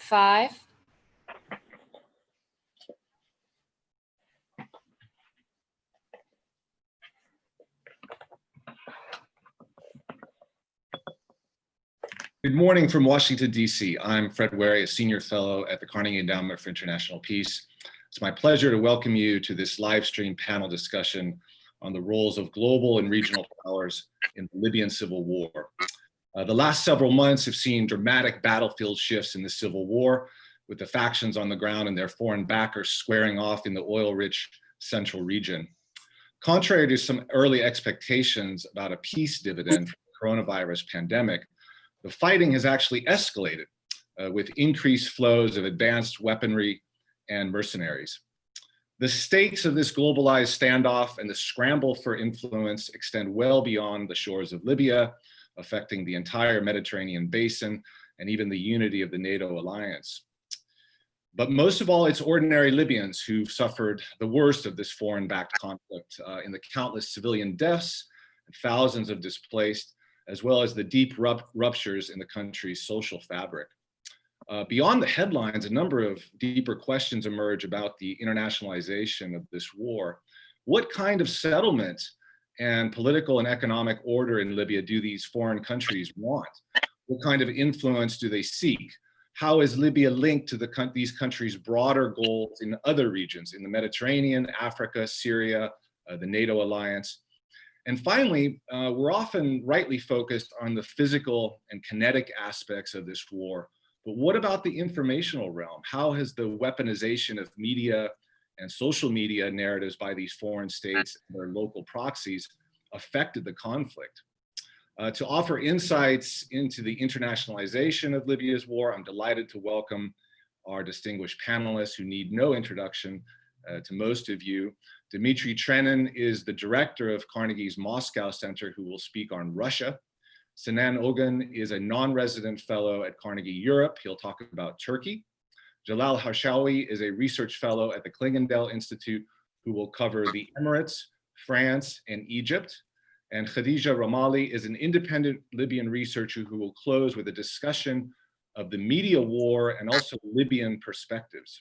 5. Good morning from Washington, D.C. I'm Fred Wary, a senior fellow at the Carnegie Endowment for International Peace. It's my pleasure to welcome you to this live stream panel discussion on the roles of global and regional powers in the Libyan civil war. The last several months have seen dramatic battlefield shifts in the civil war, with the factions on the ground and their foreign backers squaring off in the oil-rich central region. Contrary to some early expectations about a peace dividend from the coronavirus pandemic, the fighting has actually escalated with increased flows of advanced weaponry and mercenaries. The stakes of this globalized standoff and the scramble for influence extend well beyond the shores of Libya, affecting the entire Mediterranean basin and even the unity of the NATO alliance. But most of all, it's ordinary Libyans who've suffered the worst of this foreign-backed conflict in the countless civilian deaths and thousands of displaced, as well as the deep ruptures in the country's social fabric. Beyond the headlines, a number of deeper questions emerge about the internationalization of this war. What kind of settlement and political and economic order in Libya do these foreign countries want? What kind of influence do they seek? How is Libya linked to these countries' broader goals in other regions, in the Mediterranean, Africa, Syria, the NATO alliance? And finally, we're often rightly focused on the physical and kinetic aspects of this war, but what about the informational realm? How has the weaponization of media and social media narratives by these foreign states and their local proxies affected the conflict? To offer insights into the internationalization of Libya's war, I'm delighted to welcome our distinguished panelists who need no introduction to most of you. Dmitri Trenin is the director of Carnegie's Moscow Center, who will speak on Russia. Sinan Ulgen is a non-resident fellow at Carnegie Europe. He'll talk about Turkey. Jalel Harchaoui is a research fellow at the Clingendael Institute, who will cover the Emirates, France, and Egypt. And Khadija Ramali is an independent Libyan researcher who will close with a discussion of the media war and also Libyan perspectives.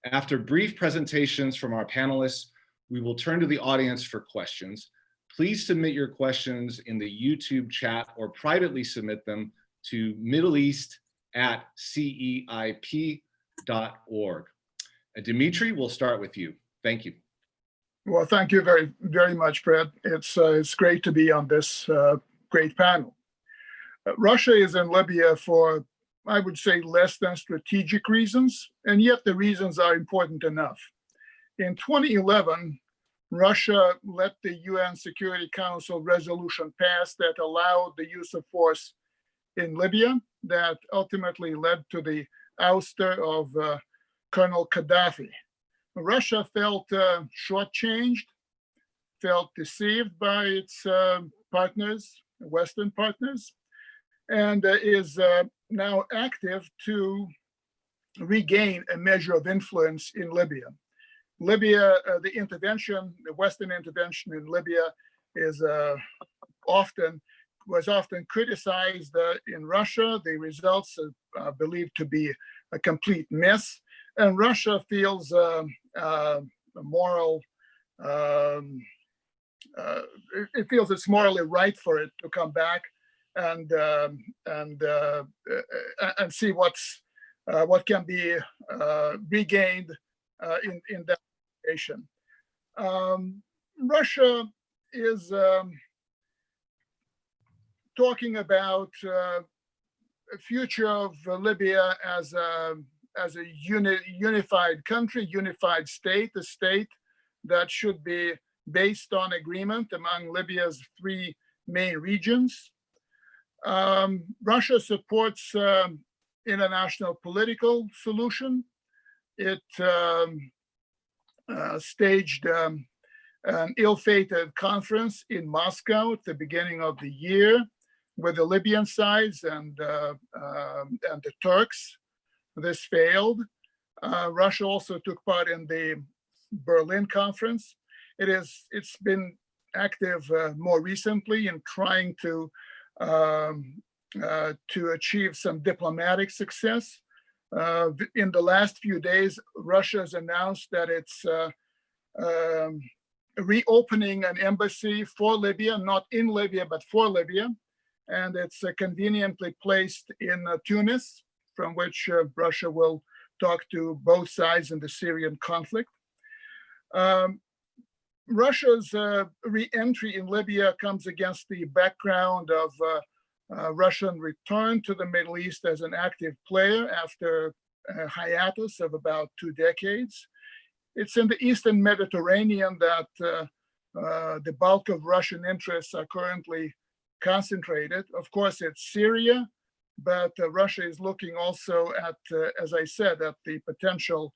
After brief presentations from our panelists, we will turn to the audience for questions. Please submit your questions in the YouTube chat or privately submit them to middleeast@ceip.org. Dmitri, we'll start with you. Thank you. Well, thank you very much, Fred. It's great to be on this great panel. Russia is in Libya for, I would say, less than strategic reasons, and yet the reasons are important enough. In 2011, Russia let the UN Security Council resolution pass that allowed the use of force in Libya that ultimately led to the ouster of Colonel Gaddafi. Russia felt shortchanged, felt deceived by its partners, Western partners, and is now active to regain a measure of influence in Libya. Libya, the Western intervention in Libya was often criticized in Russia. The results are believed to be a complete mess, and Russia feels it feels it's morally right for it to come back and see what can be regained in that situation. Russia is talking about a future of Libya as a unified country, unified state, a state that should be based on agreement among Libya's 3 main regions. Russia supports international political solution. It staged an ill-fated conference in Moscow at the beginning of the year with the Libyan sides and the Turks. This failed. Russia also took part in the Berlin conference. It's been active more recently in trying to achieve some diplomatic success In the last few days, Russia has announced that it's reopening an embassy for Libya, not in Libya, but for Libya. And it's conveniently placed in Tunis, from which Russia will talk to both sides in the Syrian conflict. Russia's re-entry in Libya comes against the background of Russian return to the Middle East as an active player after a hiatus of about 2 decades. It's in the Eastern Mediterranean that the bulk of Russian interests are currently concentrated. Of course, it's Syria, but Russia is looking also at, as I said, at the potential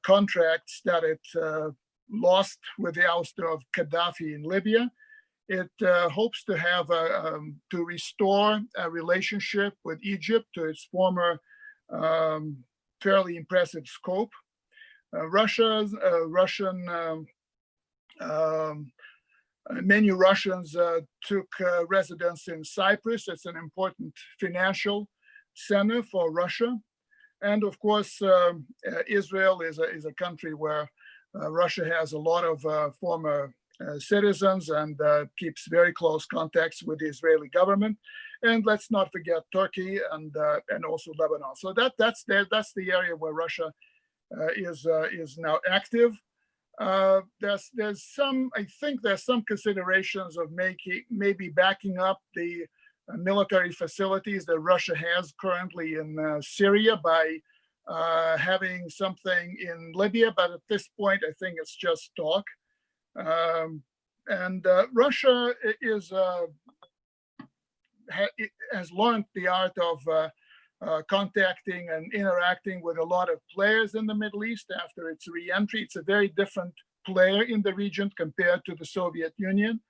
contracts that it lost with the ouster of Gaddafi in Libya. It hopes to have to restore a relationship with Egypt to its former fairly impressive scope. Many Russians took residence in Cyprus. It's an important financial center for Russia. And of course, Israel is a country where Russia has a lot of former citizens and keeps very close contacts with the Israeli government. And let's not forget Turkey and also Lebanon. So that's the area where Russia is now active. There's some, I think there's some considerations of maybe backing up the military facilities that Russia has currently in Syria by having something in Libya, but at this point, I think it's just talk. Russia has learned the art of contacting and interacting with a lot of players in the Middle East after its re-entry. It's a very different player in the region compared to the Soviet Union.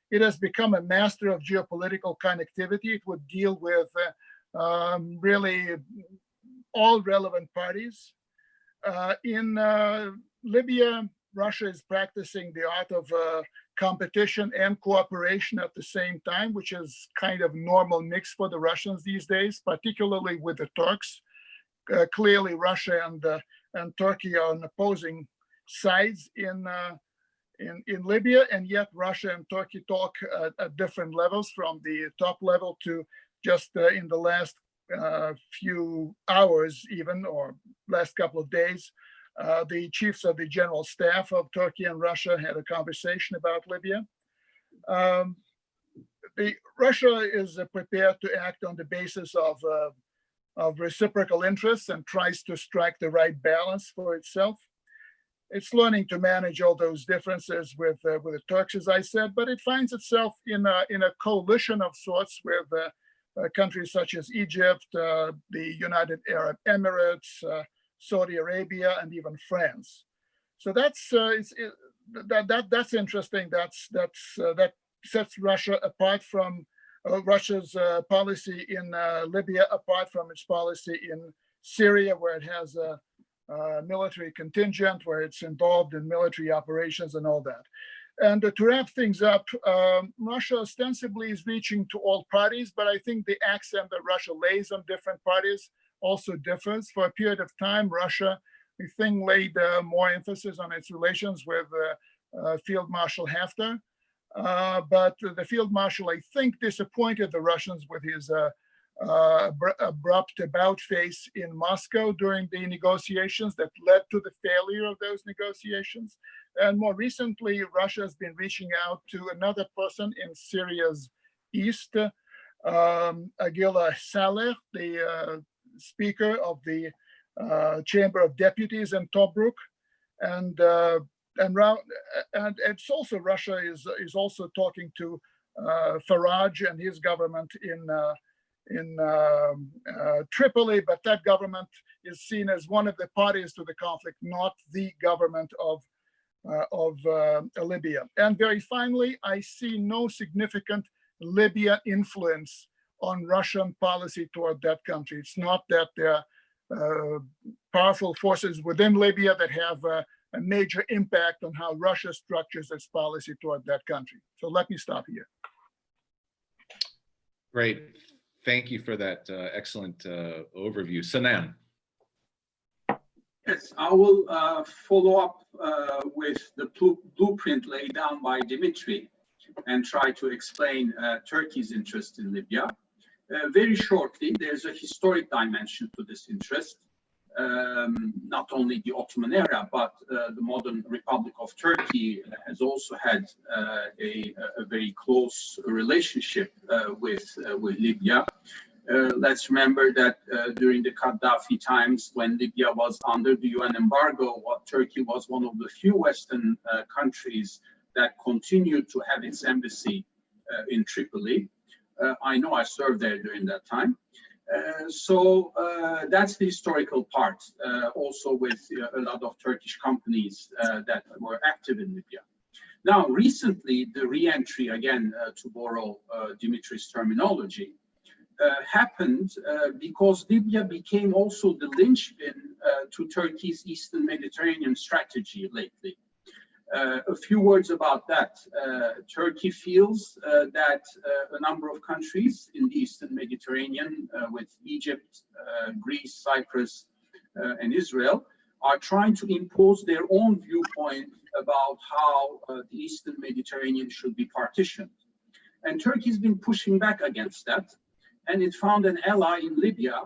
It has become a master of geopolitical connectivity. It would deal with really all relevant parties. In Libya, Russia is practicing the art of competition and cooperation at the same time, which is kind of normal mix for the Russians these days, particularly with the Turks. Clearly, Russia and Turkey are on opposing sides in Libya, and yet Russia and Turkey talk at different levels, from the top level to just in the last few hours even, or last couple of days. The chiefs of the general staff of Turkey and Russia had a conversation about Libya. Russia is prepared to act on the basis of reciprocal interests and tries to strike the right balance for itself. It's learning to manage all those differences with the Turks, as I said, but it finds itself in a coalition of sorts with countries such as Egypt, the United Arab Emirates, Saudi Arabia, and even France. So that's interesting. That sets Russia apart from Russia's policy in Libya, apart from its policy in Syria, where it has a military contingent, where it's involved in military operations and all that. And to wrap things up, Russia ostensibly is reaching to all parties, but I think the accent that Russia lays on different parties also differs. For a period of time, Russia, I think, laid more emphasis on its relations with Field Marshal Haftar. But the Field Marshal, I think, disappointed the Russians with his abrupt about-face in Moscow during the negotiations that led to the failure of those negotiations. And more recently, Russia has been reaching out to another person in Syria's east, Agila Saleh, the Speaker of the Chamber of Deputies in Tobruk, and it's also Russia is also talking to Farage and his government in Tripoli, but that government is seen as one of the parties to the conflict, not the government of Libya. And very finally, I see no significant Libya influence on Russian policy toward that country. It's not that there are powerful forces within Libya that have a major impact on how Russia structures its policy toward that country. So let me stop here. Great. Thank you for that excellent overview. Sinan. Yes, I will follow up with the blueprint laid down by Dmitri and try to explain Turkey's interest in Libya. Very shortly, there's a historic dimension to this interest. Not only the Ottoman era, but the modern Republic of Turkey has also had a very close relationship with Libya. Let's remember that during the Gaddafi times, when Libya was under the UN embargo, Turkey was one of the few Western countries that continued to have its embassy in Tripoli. I know I served there during that time. So that's the historical part, also with a lot of Turkish companies that were active in Libya. Now, recently, the re-entry, again, to borrow Dimitri's terminology, happened because Libya became also the linchpin to Turkey's Eastern Mediterranean strategy lately. A few words about that. Turkey feels that a number of countries in the Eastern Mediterranean, with Egypt, Greece, Cyprus, and Israel, are trying to impose their own viewpoint about how the Eastern Mediterranean should be partitioned. And Turkey's been pushing back against that. And it found an ally in Libya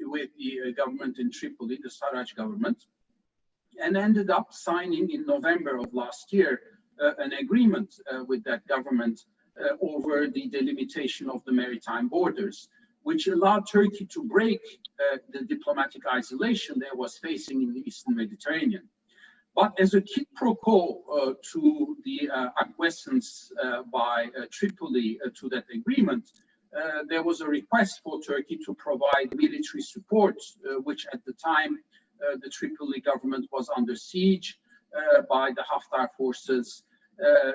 with the government in Tripoli, the Sarraj government, and ended up signing in November of last year an agreement with that government over the delimitation of the maritime borders, which allowed Turkey to break the diplomatic isolation they was facing in the Eastern Mediterranean. But as a quid pro quo to the acquiescence by Tripoli to that agreement, there was a request for Turkey to provide military support, which at the time the Tripoli government was under siege by the Haftar forces.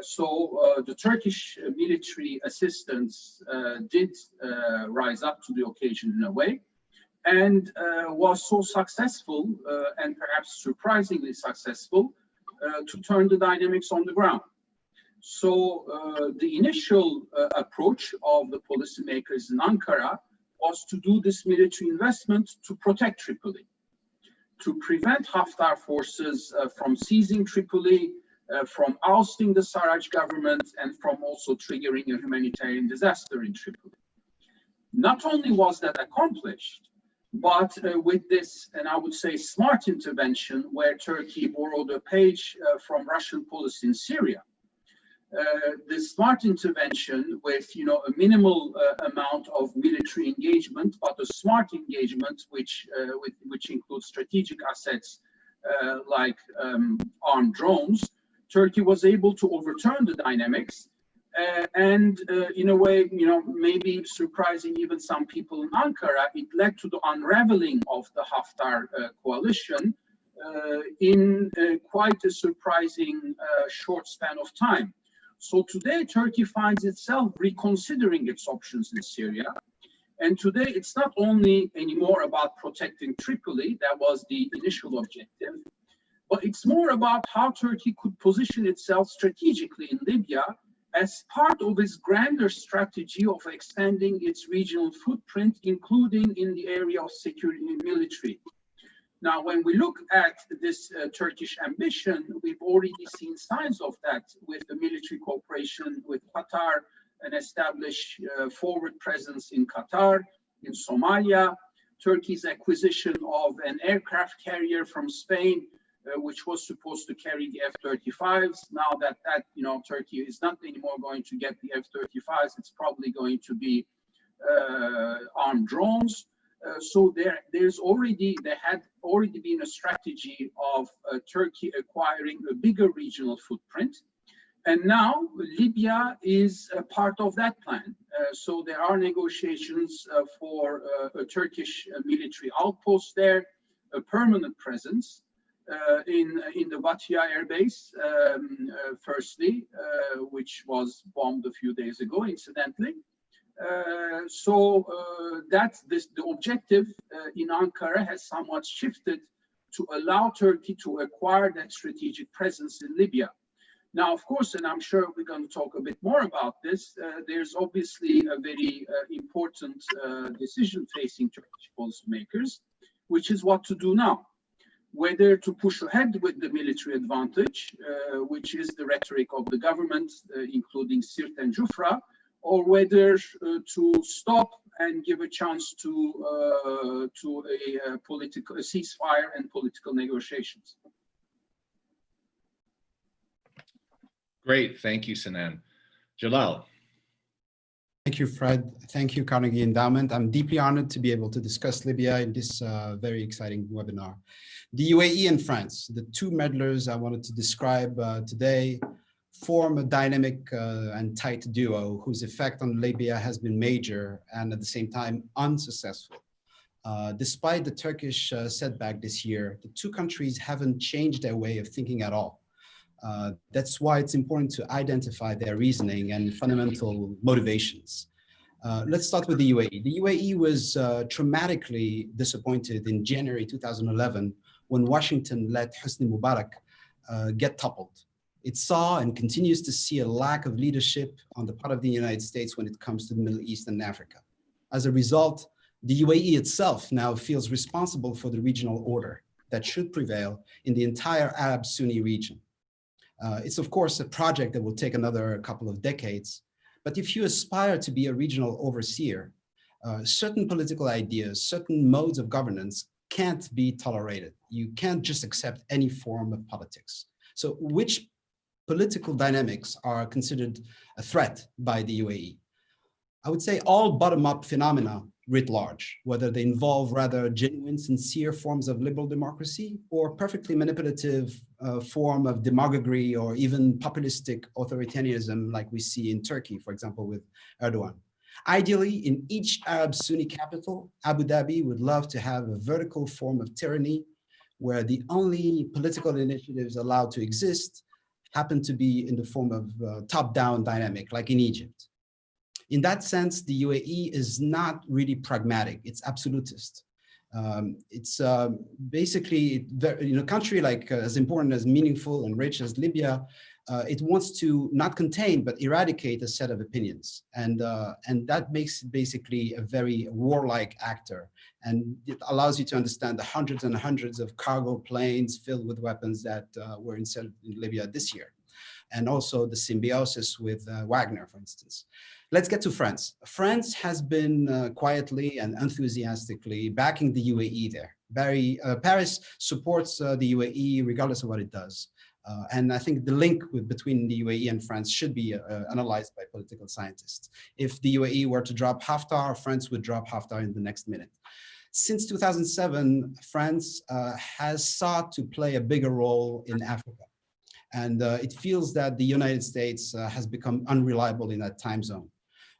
So the Turkish military assistance did rise up to the occasion in a way, and was so successful and perhaps surprisingly successful to turn the dynamics on the ground. So the initial approach of the policymakers in Ankara was to do this military investment to protect Tripoli, to prevent Haftar forces from seizing Tripoli, from ousting the Sarraj government, and from also triggering a humanitarian disaster in Tripoli. Not only was that accomplished, but with this, and I would say smart intervention, where Turkey borrowed a page from Russian policy in Syria, the smart intervention with a minimal amount of military engagement, but a smart engagement which includes strategic assets like armed drones, Turkey was able to overturn the dynamics and in a way, maybe surprising even some people in Ankara, it led to the unraveling of the Haftar coalition in quite a surprising short span of time. So today, Turkey finds itself reconsidering its options in Syria. And today, it's not only anymore about protecting Tripoli, that was the initial objective, but it's more about how Turkey could position itself strategically in Libya as part of its grander strategy of extending its regional footprint, including in the area of security and military. Now, when we look at this Turkish ambition, we've already seen signs of that with the military cooperation with Qatar, an established forward presence in Qatar, in Somalia, Turkey's acquisition of an aircraft carrier from Spain, which was supposed to carry the F-35s. Now that Turkey is not anymore going to get the F-35s, it's probably going to be armed drones. So there had already been a strategy of Turkey acquiring a bigger regional footprint. And now Libya is a part of that plan. So there are negotiations for a Turkish military outpost there, a permanent presence in the Batia Air Base, firstly, which was bombed a few days ago, incidentally. The objective in Ankara has somewhat shifted to allow Turkey to acquire that strategic presence in Libya. Now, of course, and I'm sure we're going to talk a bit more about this, there's obviously a very important decision facing Turkish policymakers, which is what to do now. whether to push ahead with the military advantage, which is the rhetoric of the government, including Sirt and Jufra, or whether to stop and give a chance to a political ceasefire and political negotiations. Great, thank you, Sinan. Jalel. Thank you, Fred. Thank you, Carnegie Endowment. I'm deeply honored to be able to discuss Libya in this very exciting webinar. The UAE and France, the two meddlers I wanted to describe today, form a dynamic and tight duo whose effect on Libya has been major and at the same time unsuccessful. Despite the Turkish setback this year, the two countries haven't changed their way of thinking at all. That's why it's important to identify their reasoning and fundamental motivations. Let's start with the UAE. The UAE was traumatically disappointed in January 2011 when Washington let Hosni Mubarak get toppled. It saw and continues to see a lack of leadership on the part of the United States when it comes to the Middle East and Africa. As a result, the UAE itself now feels responsible for the regional order that should prevail in the entire Arab Sunni region. It's of course a project that will take another couple of decades, but if you aspire to be a regional overseer, certain political ideas, certain modes of governance can't be tolerated. You can't just accept any form of politics. So which political dynamics are considered a threat by the UAE? I would say all bottom-up phenomena writ large, whether they involve rather genuine, sincere forms of liberal democracy or perfectly manipulative form of demagoguery or even populistic authoritarianism like we see in Turkey, for example, with Erdogan. Ideally, in each Arab Sunni capital, Abu Dhabi would love to have a vertical form of tyranny where the only political initiatives allowed to exist happen to be in the form of top-down dynamic, like in Egypt. In that sense, the UAE is not really pragmatic, it's absolutist. It's basically, in a country like as important, as meaningful and rich as Libya, it wants to not contain, but eradicate a set of opinions. And that makes it basically a very warlike actor. And it allows you to understand the hundreds and hundreds of cargo planes filled with weapons that were inserted in Libya this year. And also the symbiosis with Wagner, for instance. Let's get to France. France has been quietly and enthusiastically backing the UAE there. Paris supports the UAE regardless of what it does. And I think the link between the UAE and France should be analyzed by political scientists. If the UAE were to drop Haftar, France would drop Haftar in the next minute. Since 2007, France has sought to play a bigger role in Africa. And it feels that the United States has become unreliable in that time zone.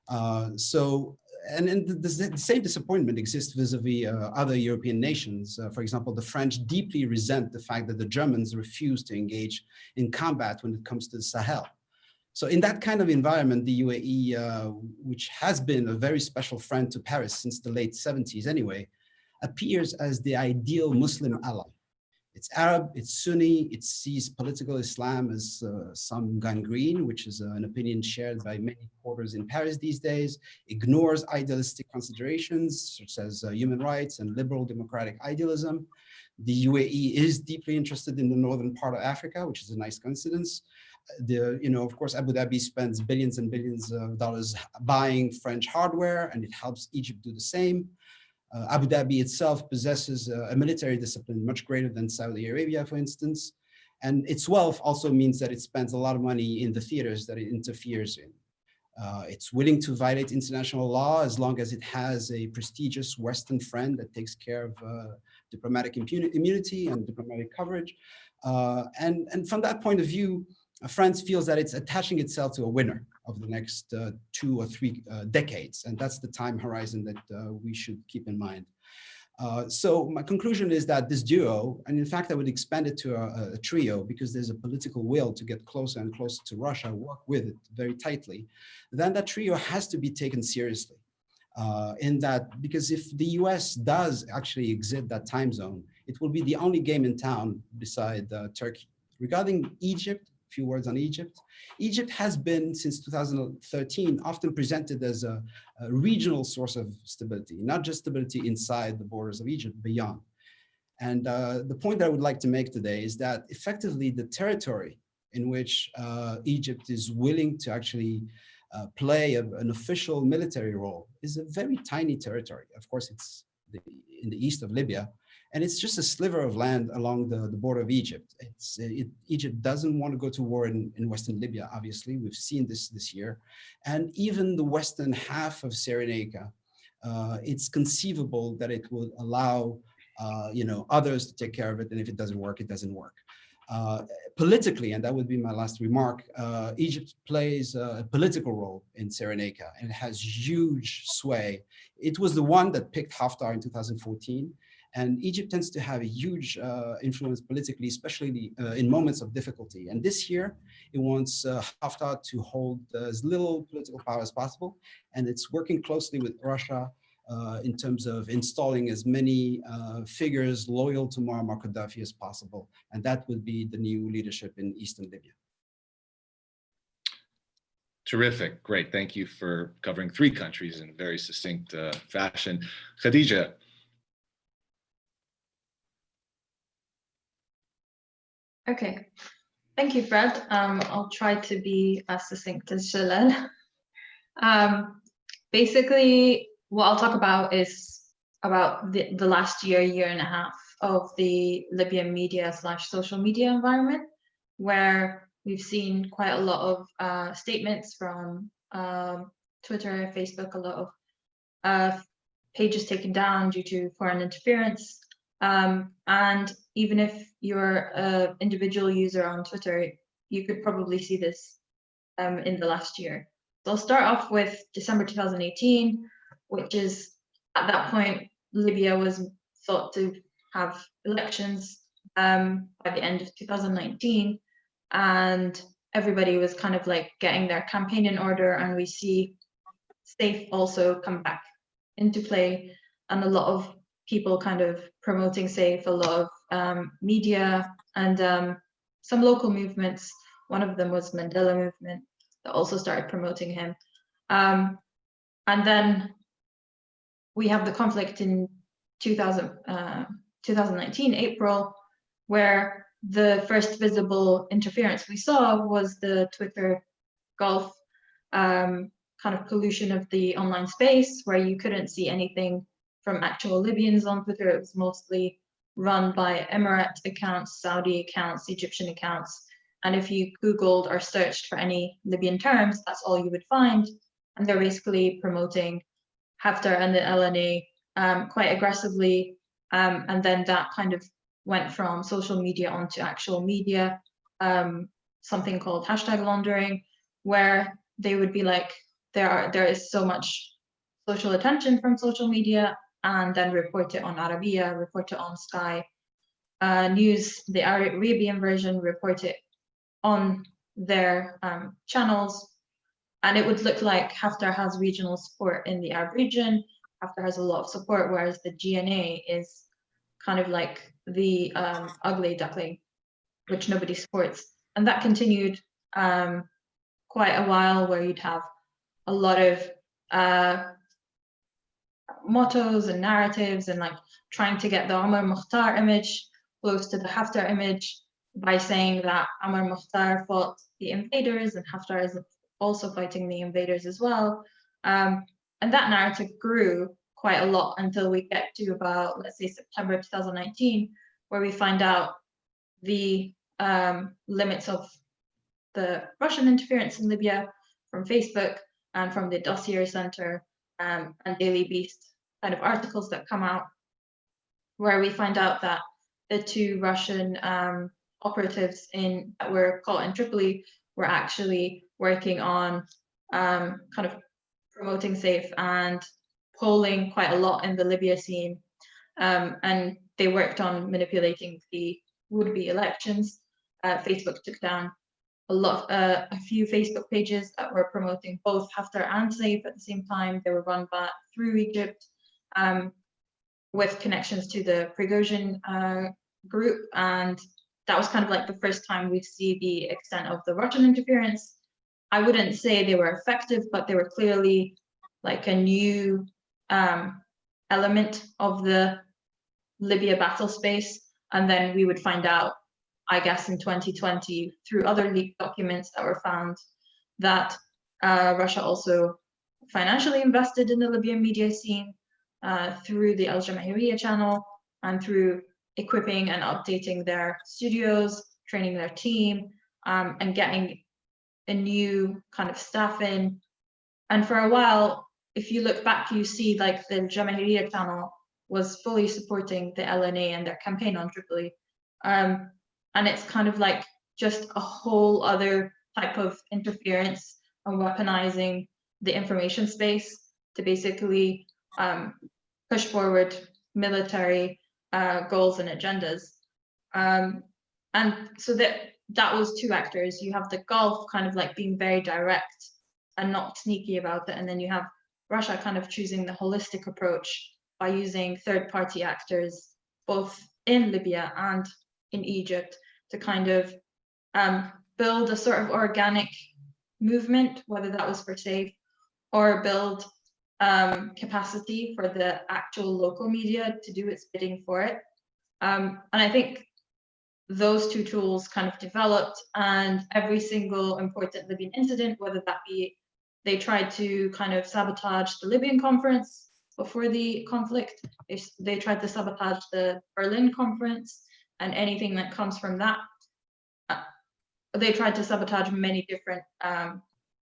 And the same disappointment exists vis-a-vis other European nations. For example, the French deeply resent the fact that the Germans refuse to engage in combat when it comes to the Sahel. So in that kind of environment, the UAE, which has been a very special friend to Paris since the late 70s anyway, appears as the ideal Muslim ally. It's Arab, it's Sunni, it sees political Islam as some gangrene, which is an opinion shared by many quarters in Paris these days, ignores idealistic considerations such as human rights and liberal democratic idealism. The UAE is deeply interested in the northern part of Africa, which is a nice coincidence. Of course, Abu Dhabi spends billions and billions of dollars buying French hardware, and it helps Egypt do the same. Abu Dhabi itself possesses a military discipline much greater than Saudi Arabia, for instance. And its wealth also means that it spends a lot of money in the theaters that it interferes in. It's willing to violate international law as long as it has a prestigious Western friend that takes care of diplomatic immunity and diplomatic coverage. And from that point of view, France feels that it's attaching itself to a winner of the next 2 or 3 decades. And that's the time horizon that we should keep in mind. So my conclusion is that this duo, and in fact, I would expand it to a trio because there's a political will to get closer and closer to Russia, work with it very tightly, then that trio has to be taken seriously. Because if the US does actually exit that time zone, it will be the only game in town beside Turkey. Regarding Egypt, few words on Egypt. Egypt has been, since 2013, often presented as a regional source of stability, not just stability inside the borders of Egypt, beyond. And the point that I would like to make today is that effectively the territory in which Egypt is willing to actually play an official military role is a very tiny territory. Of course, it's in the east of Libya, and it's just a sliver of land along the border of Egypt. Egypt doesn't want to go to war in Western Libya, obviously. We've seen this year. And even the western half of Cyrenaica, it's conceivable that it will allow others to take care of it, and if it doesn't work, it doesn't work. Politically, and that would be my last remark, Egypt plays a political role in Cyrenaica, and it has huge sway. It was the one that picked Haftar in 2014, and Egypt tends to have a huge influence politically, especially in moments of difficulty. And this year, it wants Haftar to hold as little political power as possible, and it's working closely with Russia in terms of installing as many figures loyal to Muammar Gaddafi as possible. And that would be the new leadership in Eastern Libya. Terrific, great. Thank you for covering 3 countries in a very succinct fashion. Khadija. Okay, thank you, Fred. I'll try to be as succinct as Jalel. Basically, what I'll talk about is about the last year and a half of the Libyan media / social media environment, where we've seen quite a lot of statements from Twitter, Facebook, a lot of pages taken down due to foreign interference. And even if you're an individual user on Twitter, you could probably see this in the last year. So I'll start off with December 2018, which is, at that point, Libya was thought to have elections by the end of 2019, and everybody was kind of like getting their campaign in order, and we see SAFE also come back into play, and a lot of people kind of promoting SAFE, a lot of media, and some local movements. One of them was Mandela movement that also started promoting him. And then we have the conflict in 2019, April, where the first visible interference we saw was the Twitter Gulf kind of pollution of the online space, where you couldn't see anything from actual Libyans on Twitter. It was mostly run by Emirati accounts, Saudi accounts, Egyptian accounts. And if you Googled or searched for any Libyan terms, that's all you would find. And they're basically promoting Haftar and the LNA quite aggressively. And then that kind of went from social media onto actual media, something called hashtag laundering, where they would be like, there is so much social attention from social media, and then report it on Arabia, report it on Sky News, the Arabian version, report it on their channels. And it would look like Haftar has regional support in the Arab region. Haftar has a lot of support, whereas the GNA is kind of like the ugly duckling, which nobody supports. And that continued quite a while, where you'd have a lot of mottos and narratives, and like trying to get the Omar Mukhtar image close to the Haftar image by saying that Omar Mukhtar fought the invaders and Haftar is also fighting the invaders as well. And that narrative grew quite a lot until we get to about, let's say, September 2019, where we find out the limits of the Russian interference in Libya from Facebook and from the Dossier Center and Daily Beast kind of articles that come out, where we find out that the 2 Russian operatives that were caught in Tripoli were actually working on kind of promoting SAFE and polling quite a lot in the Libya scene. And they worked on manipulating the would-be elections. Facebook took down a few Facebook pages that were promoting both Haftar and SAFE at the same time. They were run through Egypt with connections to the Prigozhin group. And that was kind of like the first time we see the extent of the Russian interference. I wouldn't say they were effective, but they were clearly like a new element of the Libya battle space. And then we would find out, I guess, in 2020 through other leaked documents that were found that Russia also financially invested in the Libyan media scene through the Al Jamahiriya channel and through equipping and updating their studios, training their team, and getting a new kind of staff in. And for a while, if you look back, you see like the Jamahiriya channel was fully supporting the LNA and their campaign on Tripoli. And it's kind of like just a whole other type of interference and weaponizing the information space to basically push forward military goals and agendas. And so that was two actors. You have the Gulf kind of like being very direct and not sneaky about it. And then you have Russia kind of choosing the holistic approach by using third-party actors, both in Libya and in Egypt, to kind of build a sort of organic movement, whether that was for safe, or build capacity for the actual local media to do its bidding for it. And I think those two tools kind of developed, and every single important Libyan incident, whether that be they tried to kind of sabotage the Libyan conference before the conflict, they tried to sabotage the Berlin conference and anything that comes from that. They tried to sabotage many different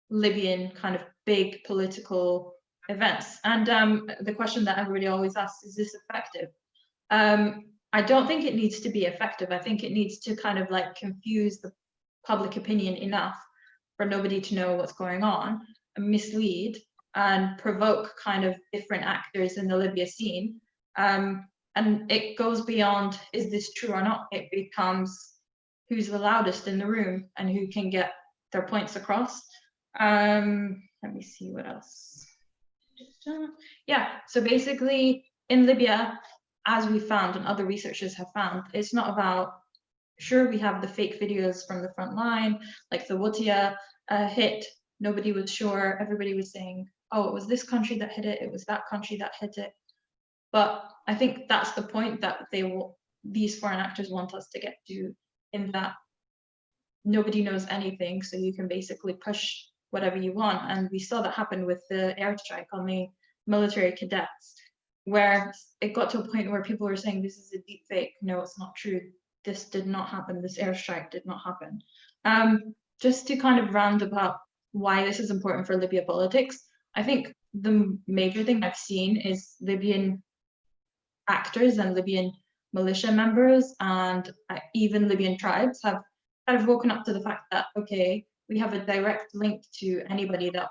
Libyan kind of big political events. And the question that everybody always asks, is this effective? I don't think it needs to be effective. I think it needs to kind of like confuse the public opinion enough for nobody to know what's going on, and mislead and provoke kind of different actors in the Libya scene. And it goes beyond, is this true or not? It becomes who's the loudest in the room and who can get their points across. Let me see what else. Yeah, so basically in Libya, as we found and other researchers have found, it's not about, sure, we have the fake videos from the front line, like the Wutia hit, nobody was sure, everybody was saying, oh, it was this country that hit it, it was that country that hit it. But I think that's the point that these foreign actors want us to get to, in that nobody knows anything, so you can basically push whatever you want. And we saw that happen with the airstrike on the military cadets, where it got to a point where people were saying, this is a deep fake. No, it's not true. This did not happen. This airstrike did not happen. Just to kind of round about why this is important for Libya politics, I think the major thing I've seen is Libyan actors and Libyan militia members and even Libyan tribes have kind of woken up to the fact that, okay, we have a direct link to anybody that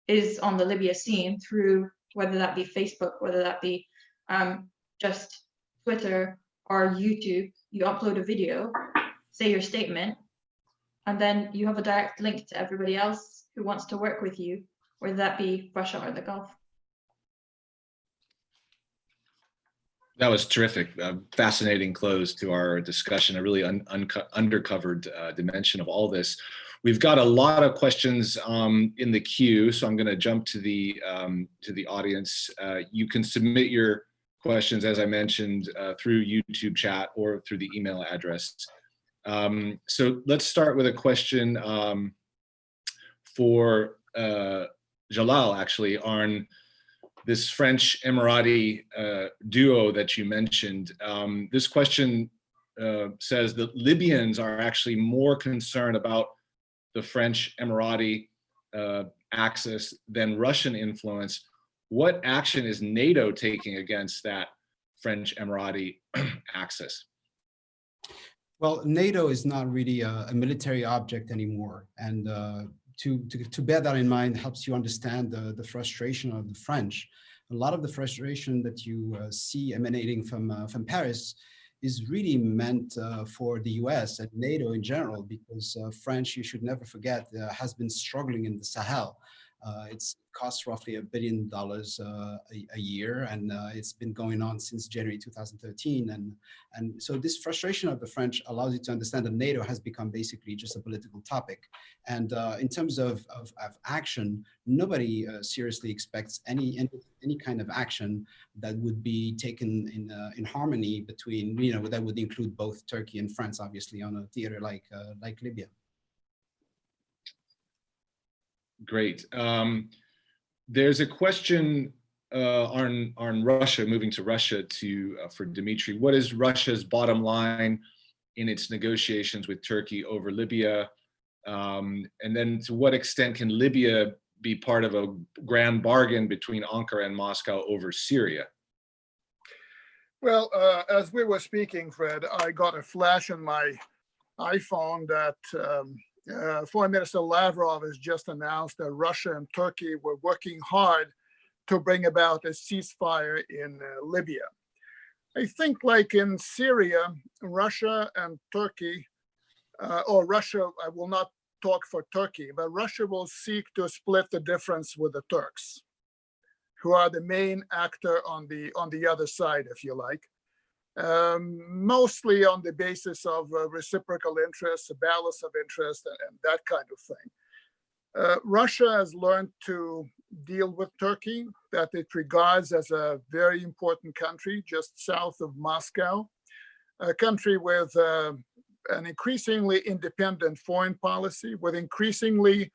is on the Libya scene through, whether that be Facebook, whether that be just Twitter or YouTube. You upload a video, say your statement, and then you have a direct link to everybody else who wants to work with you, whether that be Russia or the Gulf. That was terrific. Fascinating close to our discussion, a really undercovered dimension of all this. We've got a lot of questions in the queue, so I'm going to jump to the audience. You can submit your questions, as I mentioned, through YouTube chat or through the email address. So let's start with a question for Jalal, actually, on this French Emirati duo that you mentioned. This question says that Libyans are actually more concerned about the French Emirati axis than Russian influence. What action is NATO taking against that French Emirati axis? Well, NATO is not really a military object anymore. And to bear that in mind helps you understand the frustration of the French. A lot of the frustration that you see emanating from Paris is really meant for the US and NATO in general, because French, you should never forget, has been struggling in the Sahel. It costs roughly $1 billion a year, and it's been going on since January 2013. And so this frustration of the French allows you to understand that NATO has become basically just a political topic. And in terms of action, nobody seriously expects any kind of action that would be taken in harmony between, that would include both Turkey and France, obviously, on a theater like Libya. Great. There's a question on Russia, moving to Russia for Dmitri. What is Russia's bottom line in its negotiations with Turkey over Libya? And then to what extent can Libya be part of a grand bargain between Ankara and Moscow over Syria? Well, as we were speaking, Fred, I got a flash on my iPhone that Foreign Minister Lavrov has just announced that Russia and Turkey were working hard to bring about a ceasefire in Libya. I think, like in Syria, Russia and Turkey, or Russia, I will not talk for Turkey, but Russia will seek to split the difference with the Turks, who are the main actor on the other side, if you like. Mostly on the basis of reciprocal interests, a balance of interest, and that kind of thing. Russia has learned to deal with Turkey, that it regards as a very important country just south of Moscow, a country with an increasingly independent foreign policy, with increasingly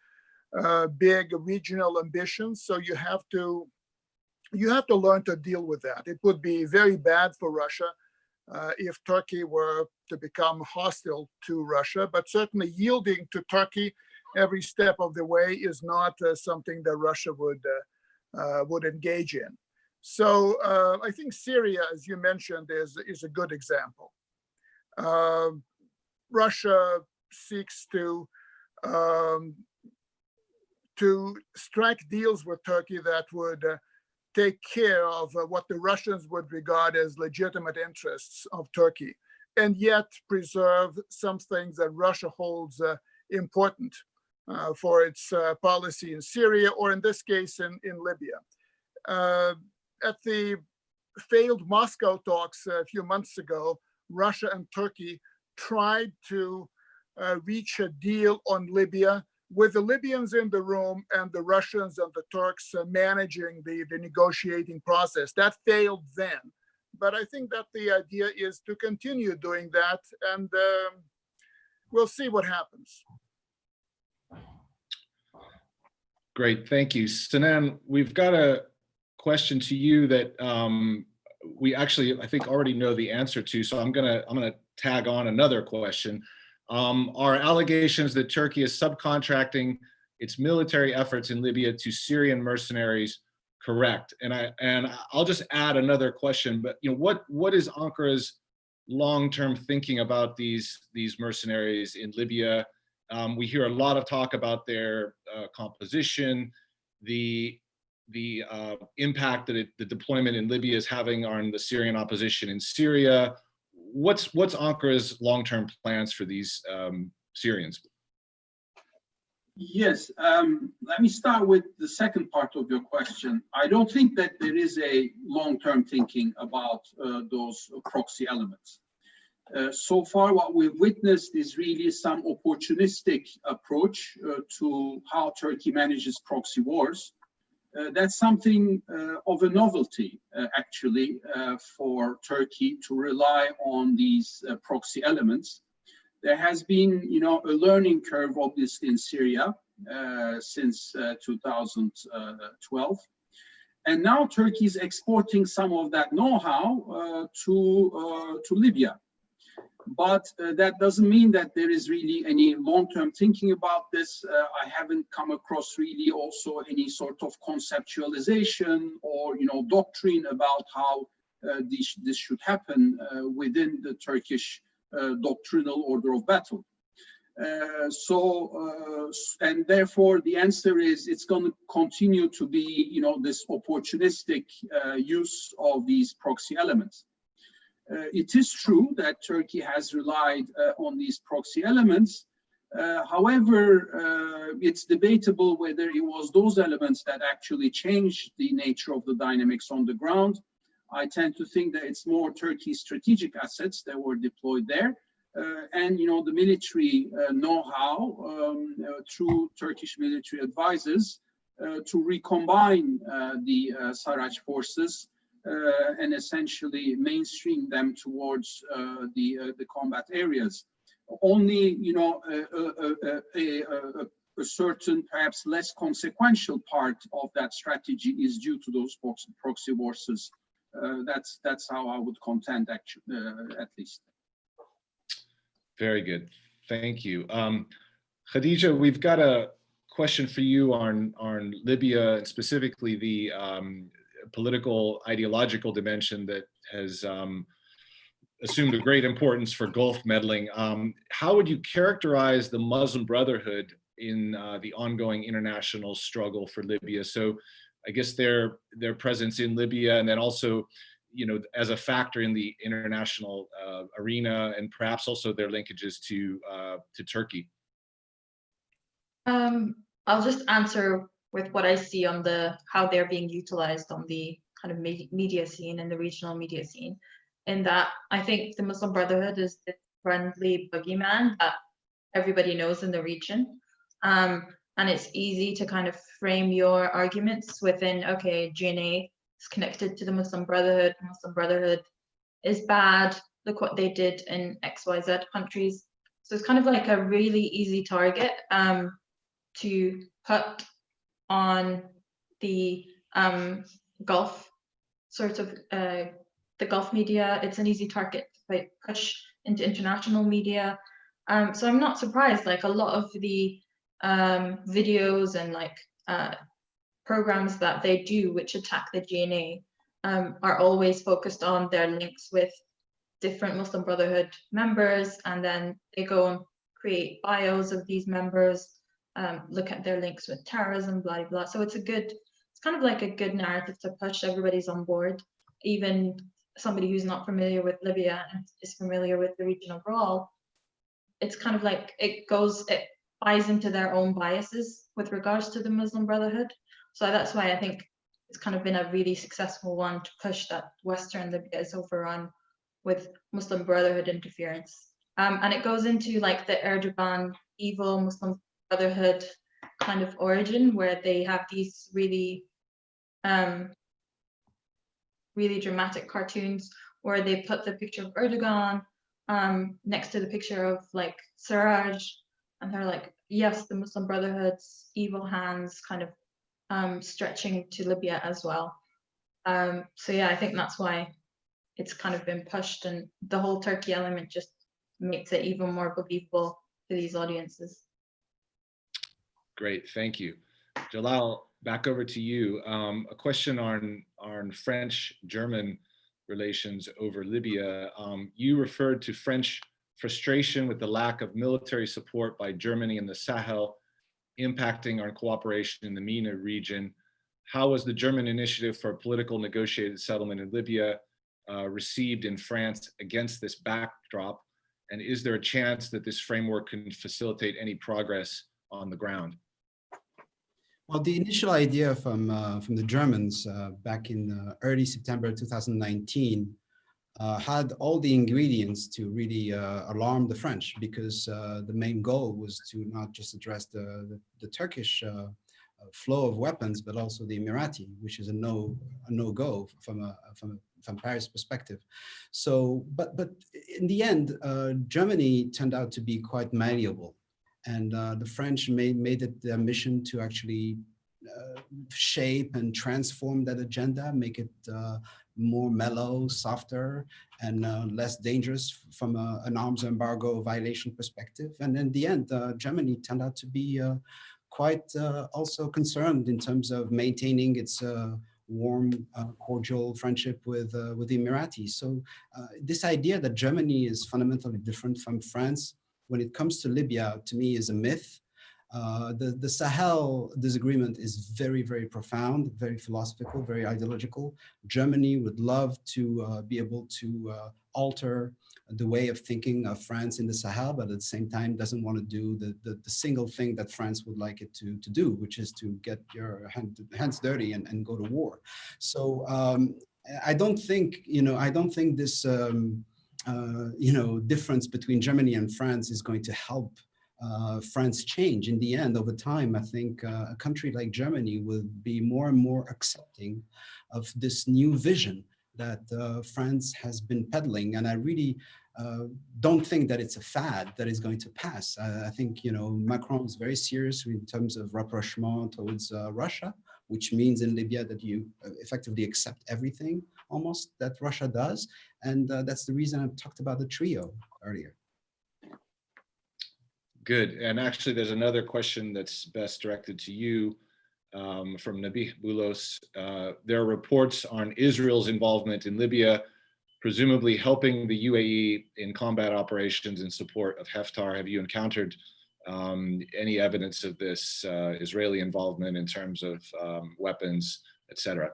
big regional ambitions. So you have to learn to deal with that. It would be very bad for Russia if Turkey were to become hostile to Russia, but certainly yielding to Turkey every step of the way is not something that Russia would engage in. So I think Syria, as you mentioned, is a good example. Russia seeks to strike deals with Turkey that would take care of what the Russians would regard as legitimate interests of Turkey, and yet preserve some things that Russia holds important for its policy in Syria, or in this case, in Libya. At the failed Moscow talks a few months ago, Russia and Turkey tried to reach a deal on Libya, with the Libyans in the room and the Russians and the Turks managing the negotiating process. That failed then. But I think that the idea is to continue doing that, and we'll see what happens. Great, thank you. Sinan, we've got a question to you that we actually, I think, already know the answer to, so I'm gonna tag on another question. Are allegations that Turkey is subcontracting its military efforts in Libya to Syrian mercenaries correct? And I'll just add another question, but what is Ankara's long-term thinking about these mercenaries in Libya? We hear a lot of talk about their composition, the impact that the deployment in Libya is having on the Syrian opposition in Syria. What's Ankara's long-term plans for these Syrians? Yes, let me start with the second part of your question. I don't think that there is a long-term thinking about those proxy elements. So far, what we've witnessed is really some opportunistic approach to how Turkey manages proxy wars. That's something of a novelty, actually, for Turkey to rely on these proxy elements. There has been, a learning curve, obviously, in Syria since 2012. And now Turkey is exporting some of that know-how to Libya. But that doesn't mean that there is really any long-term thinking about this. I haven't come across really also any sort of conceptualization or doctrine about how this should happen within the Turkish doctrinal order of battle. And therefore the answer is it's going to continue to be this opportunistic use of these proxy elements. It is true that Turkey has relied on these proxy elements, However, it's debatable whether it was those elements that actually changed the nature of the dynamics on the ground. I tend to think that it's more Turkey's strategic assets that were deployed there. And the military know-how through Turkish military advisors to recombine the Sarraj forces and essentially mainstream them towards the combat areas. Only a certain, perhaps less consequential part of that strategy is due to those proxy forces. That's how I would contend, actually, at least. Very good, thank you. Khadija, we've got a question for you on Libya, and specifically the political ideological dimension that has assumed a great importance for Gulf meddling. How would you characterize the Muslim Brotherhood in the ongoing international struggle for Libya? So I guess their presence in Libya, and then also, as a factor in the international arena, and perhaps also their linkages to Turkey. I'll just answer with what I see on how they're being utilized on the kind of media scene and the regional media scene. In that, I think the Muslim Brotherhood is the friendly boogeyman that everybody knows in the region. And it's easy to kind of frame your arguments within, okay, GNA is connected to the Muslim Brotherhood is bad, look what they did in XYZ countries. So it's kind of like a really easy target to put on the Gulf the Gulf media. It's an easy target to push into international media. So I'm not surprised, like a lot of the videos and programs that they do which attack the GNA are always focused on their links with different Muslim Brotherhood members, and then they go and create bios of these members, look at their links with terrorism, blah blah. So it's kind of like a good narrative to push. Everybody's on board, even somebody who's not familiar with Libya and is familiar with the region overall. It's kind of like it buys into their own biases with regards to the Muslim Brotherhood. So that's why I think it's kind of been a really successful one to push that Western Libya is overrun with Muslim Brotherhood interference. And it goes into like the Erdogan evil Muslim Brotherhood kind of origin, where they have these really really dramatic cartoons where they put the picture of Erdogan next to the picture of like Sarraj, and they're like, yes, the Muslim Brotherhood's evil hands kind of stretching to Libya as well. So yeah, I think that's why it's kind of been pushed, and the whole Turkey element just makes it even more believable to these audiences. Great, thank you. Jalal, back over to you. A question on French-German relations over Libya. You referred to French frustration with the lack of military support by Germany in the Sahel, impacting our cooperation in the MENA region. How was the German initiative for a political negotiated settlement in Libya received in France against this backdrop? And is there a chance that this framework can facilitate any progress on the ground? Well, the initial idea from the Germans back in early September 2019 had all the ingredients to really alarm the French, because the main goal was to not just address the Turkish flow of weapons, but also the Emirati, which is a no-go from Paris perspective. So, but in the end, Germany turned out to be quite malleable. And the French made it their mission to actually shape and transform that agenda, make it more mellow, softer, and less dangerous from an arms embargo violation perspective. And in the end, Germany turned out to be quite also concerned in terms of maintaining its warm, cordial friendship with the Emirati. So this idea that Germany is fundamentally different from France when it comes to Libya, to me, is a myth. The Sahel disagreement is very, very profound, very philosophical, very ideological. Germany would love to be able to alter the way of thinking of France in the Sahel, but at the same time doesn't want to do the single thing that France would like it to do, which is to get your hands dirty and go to war. So I don't think, I don't think this, difference between Germany and France is going to help France change. In the end, over time, I think a country like Germany will be more and more accepting of this new vision that France has been peddling. And I really don't think that it's a fad that is going to pass. I think, Macron is very serious in terms of rapprochement towards Russia, which means in Libya that you effectively accept everything almost that Russia does. And that's the reason I talked about the trio earlier. Good. And actually, there's another question that's best directed to you from Nabih Boulos. There are reports on Israel's involvement in Libya, presumably helping the UAE in combat operations in support of Haftar. Have you encountered any evidence of this Israeli involvement in terms of weapons, etc.?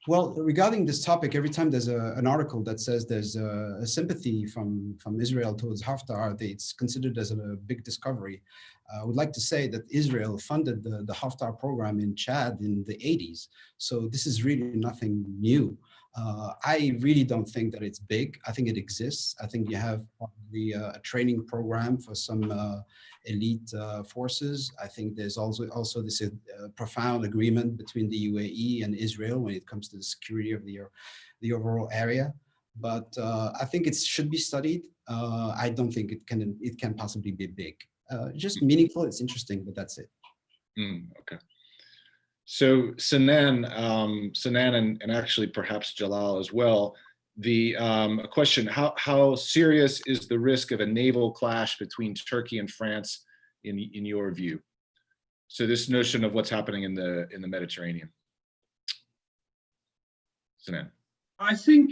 Well, regarding this topic, every time there's an article that says there's a sympathy from Israel towards Haftar, it's considered as a big discovery. I would like to say that Israel funded the Haftar program in Chad in the 80s. So this is really nothing new. I really don't think that it's big. I think it exists. I think you have probably a training program for some elite forces. I think there's also this profound agreement between the UAE and Israel when it comes to the security of the overall area. But I think it should be studied. I don't think it can possibly be big. Just meaningful. It's interesting, but that's it. Okay. So Sinan and actually perhaps Jalal as well, the question, how serious is the risk of a naval clash between Turkey and France in your view? So this notion of what's happening in the Mediterranean. Sinan. I think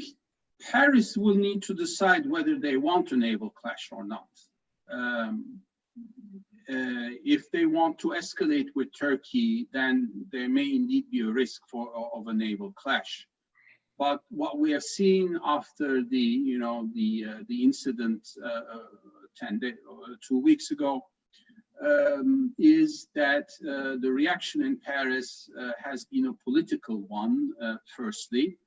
Paris will need to decide whether they want a naval clash or not. If they want to escalate with Turkey, then there may indeed be a risk of a naval clash. But what we have seen after the incident 2 weeks ago is that the reaction in Paris has been a political one, firstly,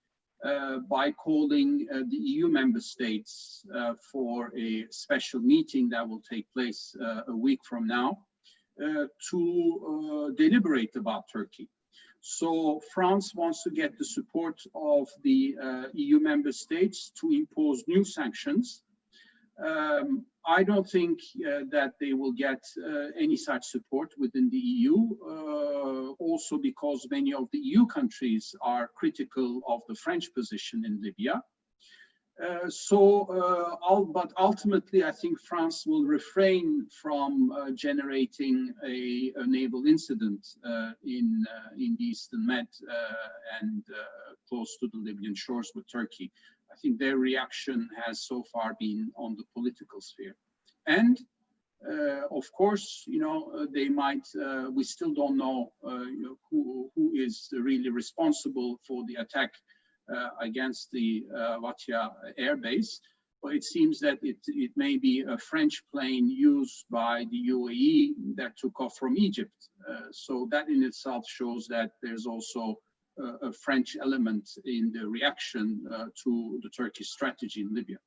by calling the EU member states for a special meeting that will take place a week from now to deliberate about Turkey. So France wants to get the support of the EU member states to impose new sanctions. I don't think that they will get any such support within the EU, also because many of the EU countries are critical of the French position in Libya. But ultimately, I think France will refrain from generating a naval incident in the Eastern Med and close to the Libyan shores with Turkey. I think their reaction has so far been on the political sphere. And of course, they might, we still don't know, who is really responsible for the attack against the Vatia Air Base. But it seems that it may be a French plane used by the UAE that took off from Egypt. So that in itself shows that there's also a French element in the reaction to the Turkish strategy in Libya.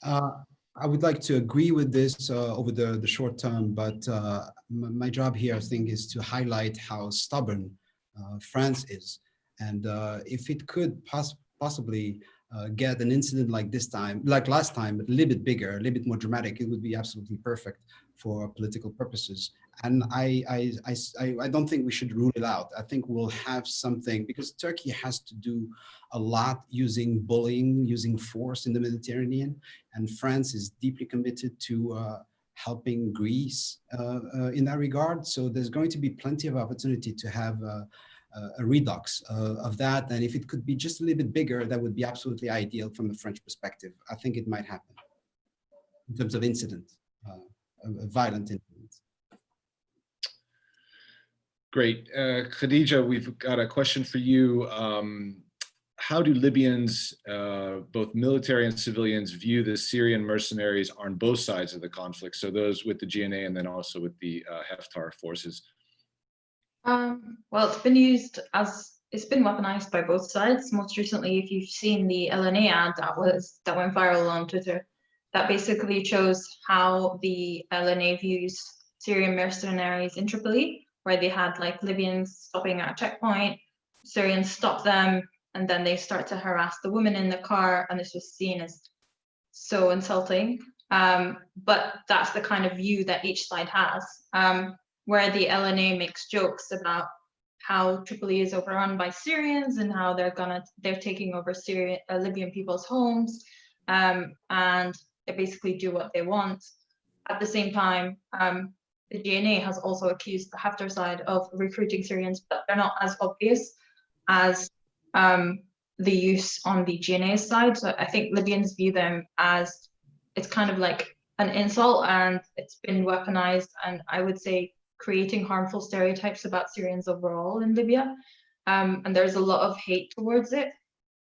I would like to agree with this over the short term, but my job here, I think, is to highlight how stubborn France is. And if it could possibly get an incident like this time, like last time, but a little bit bigger, a little bit more dramatic, it would be absolutely perfect for political purposes. And I don't think we should rule it out. I think we'll have something, because Turkey has to do a lot using bullying, using force in the Mediterranean, and France is deeply committed to helping Greece in that regard. So there's going to be plenty of opportunity to have a redux of that. And if it could be just a little bit bigger, that would be absolutely ideal from a French perspective. I think it might happen in terms of incident, a violent incident. Great. Khadija, we've got a question for you. how do Libyans, both military and civilians, view the Syrian mercenaries on both sides of the conflict? So those with the GNA and then also with the Haftar forces. Well, it's been weaponized by both sides. Most recently, if you've seen the LNA ad that went viral on Twitter, that basically shows how the LNA views Syrian mercenaries in Tripoli, where they had like Libyans stopping at a checkpoint, Syrians stop them, and then they start to harass the women in the car, and this was seen as so insulting. But that's the kind of view that each side has, where the LNA makes jokes about how Tripoli is overrun by Syrians and how they're taking over Libyan people's homes, and they basically do what they want. At the same time, the GNA has also accused the Haftar side of recruiting Syrians, but they're not as obvious as the use on the GNA side. So I think Libyans view them as, it's kind of like an insult, and it's been weaponized, and I would say creating harmful stereotypes about Syrians overall in Libya. And there's a lot of hate towards it.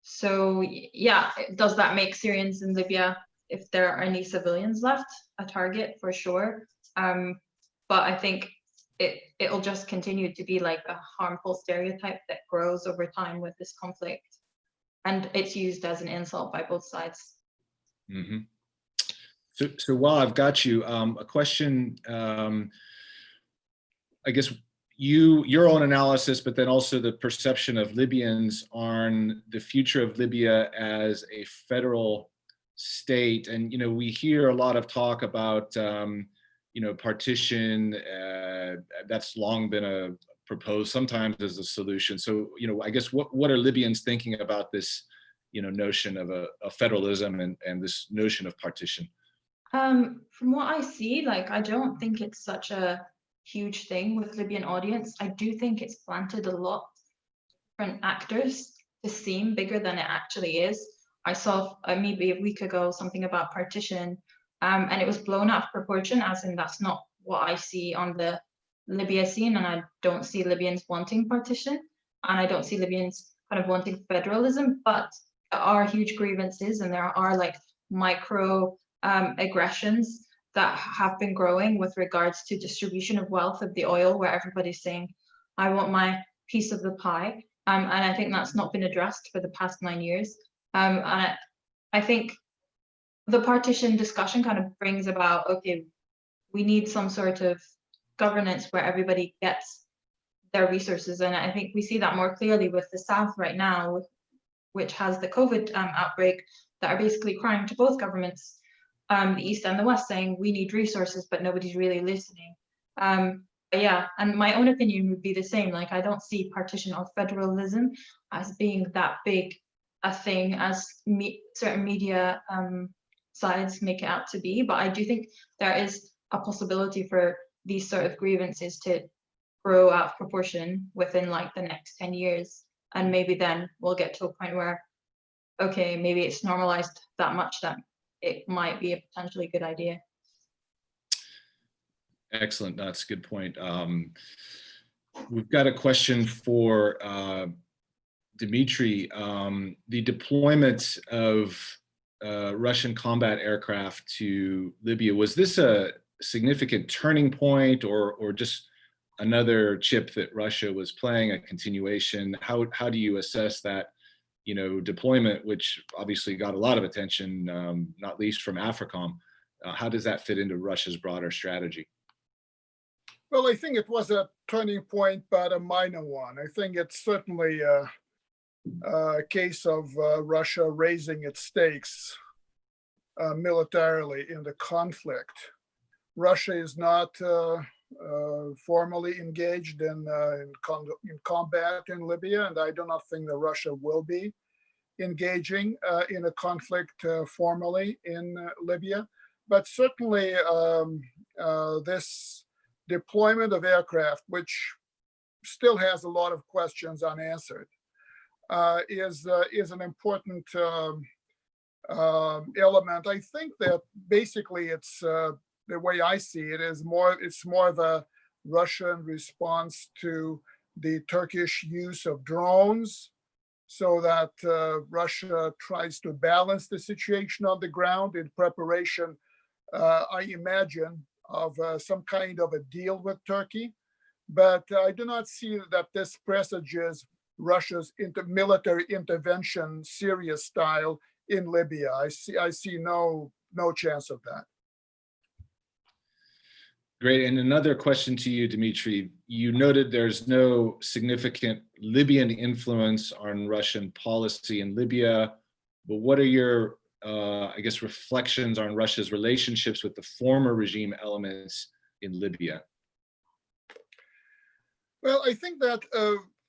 So yeah, does that make Syrians in Libya, if there are any civilians left, a target? For sure. But I think it'll just continue to be like a harmful stereotype that grows over time with this conflict. And it's used as an insult by both sides. Mm-hmm. So while I've got you, a question, I guess your own analysis, but then also the perception of Libyans on the future of Libya as a federal state. And, you know, we hear a lot of talk about, you know, partition. That's long been proposed sometimes as a solution. So, you know, I guess what are Libyans thinking about this, you know, notion of a federalism and this notion of partition? From what I see, like, I don't think it's such a huge thing with Libyan Audience. I do think it's planted a lot of different actors to seem bigger than it actually is. I saw maybe a week ago something about partition, and it was blown out of proportion, as in that's not what I see on the Libya scene, and I don't see Libyans wanting partition, and I don't see Libyans kind of wanting federalism, but there are huge grievances, and there are like micro aggressions that have been growing with regards to distribution of wealth of the oil, where everybody's saying, I want my piece of the pie. And I think that's not been addressed for the past 9 years. And I think the partition discussion kind of brings about, okay, we need some sort of governance where everybody gets their resources. And I think we see that more clearly with the South right now, which has the COVID outbreak, that are basically crying to both governments, the East and the West, saying we need resources, but nobody's really listening. But yeah, and my own opinion would be the same. Like, I don't see partition or federalism as being that big a thing as certain media sides make it out to be. But I do think there is a possibility for these sort of grievances to grow out of proportion within like the next 10 years. And maybe then we'll get to a point where, okay, maybe it's normalized that much that it might be a potentially good idea. Excellent. That's a good point. We've got a question for Dmitri. The deployment of Russian combat aircraft to Libya, was this a significant turning point or just another chip that Russia was playing, a continuation? How do you assess that, you know, deployment, which obviously got a lot of attention, not least from AFRICOM? How does that fit into Russia's broader strategy? Well, I think it was a turning point, but a minor one. I think it's certainly a case of Russia raising its stakes militarily in the conflict. Russia is not formally engaged in combat in Libya, and I do not think that Russia will be engaging in a conflict formally in Libya. But certainly this deployment of aircraft, which still has a lot of questions unanswered, is an important element. I think that basically it's the way I see it is it's more of a Russian response to the Turkish use of drones so that Russia tries to balance the situation on the ground in preparation, I imagine, of some kind of a deal with Turkey. But I do not see that this presages Russia's military intervention, Syria style, in Libya. I see no chance of that. Great. And another question to you, Dmitri. You noted there's no significant Libyan influence on Russian policy in Libya, but what are your, I guess, reflections on Russia's relationships with the former regime elements in Libya? Well, I think that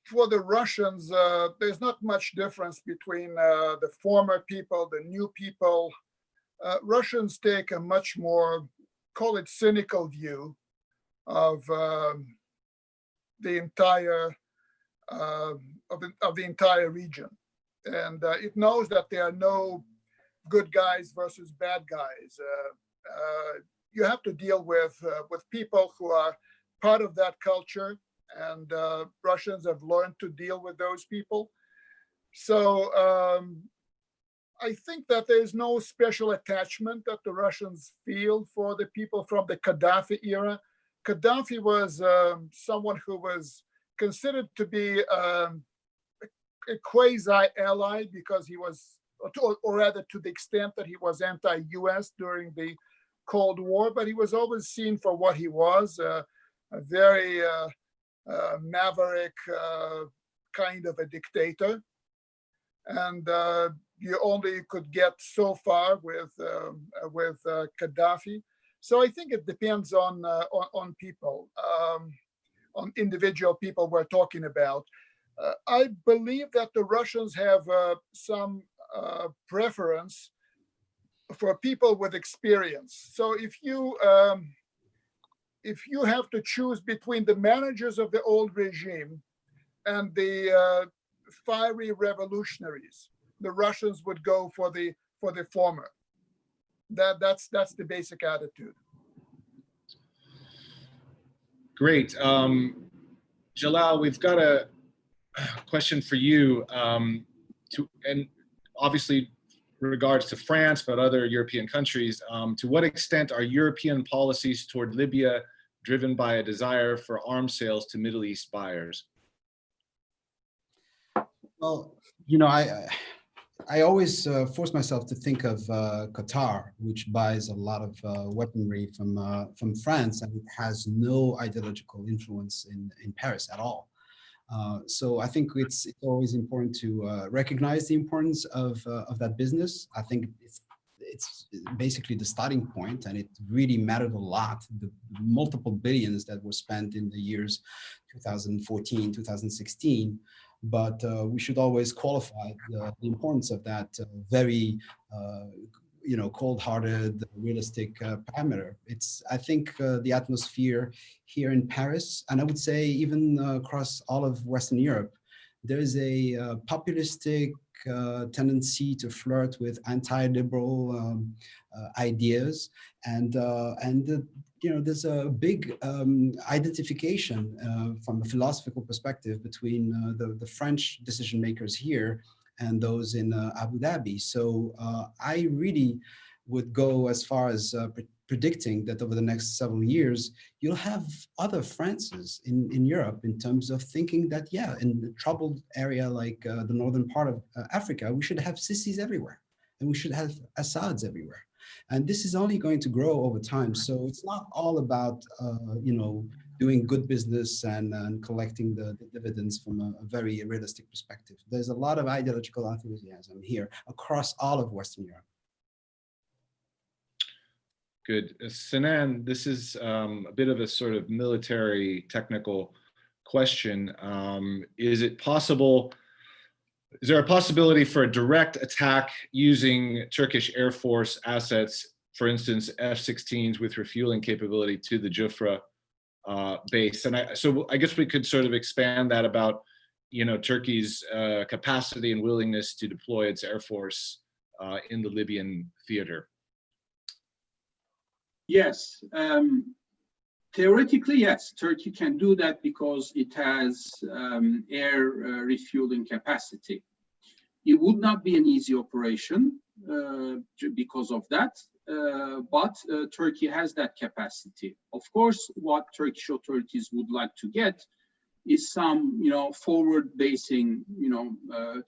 for the Russians, there's not much difference between the former people, the new people. Russians take a much more, call it, cynical view of the entire region, and it knows that there are no good guys versus bad guys. You have to deal with people who are part of that culture, and Russians have learned to deal with those people. So I think that there's no special attachment that the Russians feel for the people from the Gaddafi era. Gaddafi was someone who was considered to be a quasi-ally because he was, or rather to the extent that he was anti-US during the Cold War, but he was always seen for what he was, a very maverick kind of a dictator. And you only could get so far with Gaddafi. So I think it depends on people, on individual people we're talking about. I believe that the Russians have some preference for people with experience. So if you have to choose between the managers of the old regime and the fiery revolutionaries, the Russians would go for the former. That's the basic attitude. Great. Jalal, we've got a question for you, and obviously regards to France, but other European countries. To what extent are European policies toward Libya driven by a desire for arms sales to Middle East buyers? Well, you know, I always force myself to think of Qatar, which buys a lot of weaponry from France, and it has no ideological influence in Paris at all. So I think it's always important to recognize the importance of that business. I think it's basically the starting point, and it really mattered a lot, the multiple billions that were spent in the years 2014, 2016. But we should always qualify the importance of that very, cold-hearted, realistic parameter. I think the atmosphere here in Paris, and I would say even across all of Western Europe, there is a populistic tendency to flirt with anti-liberal ideas, and there's a big identification from a philosophical perspective between the French decision makers here and those in Abu Dhabi. So I really would go as far as predicting that over the next several years, you'll have other Frances in Europe in terms of thinking that, yeah, in the troubled area like the northern part of Africa, we should have Sisi's everywhere, and we should have Assads everywhere. And this is only going to grow over time. So it's not all about, doing good business and collecting the dividends from a very realistic perspective. There's a lot of ideological enthusiasm here across all of Western Europe. Good. Sinan, this is a bit of a sort of military technical question. Is there a possibility for a direct attack using Turkish Air Force assets, for instance, F-16s with refueling capability to the Jufra base? And so I guess we could sort of expand that about, Turkey's capacity and willingness to deploy its Air Force in the Libyan theater. Yes, theoretically, yes, Turkey can do that because it has air refueling capacity. It would not be an easy operation because of that, but Turkey has that capacity. Of course, what Turkish authorities would like to get is some, forward-basing,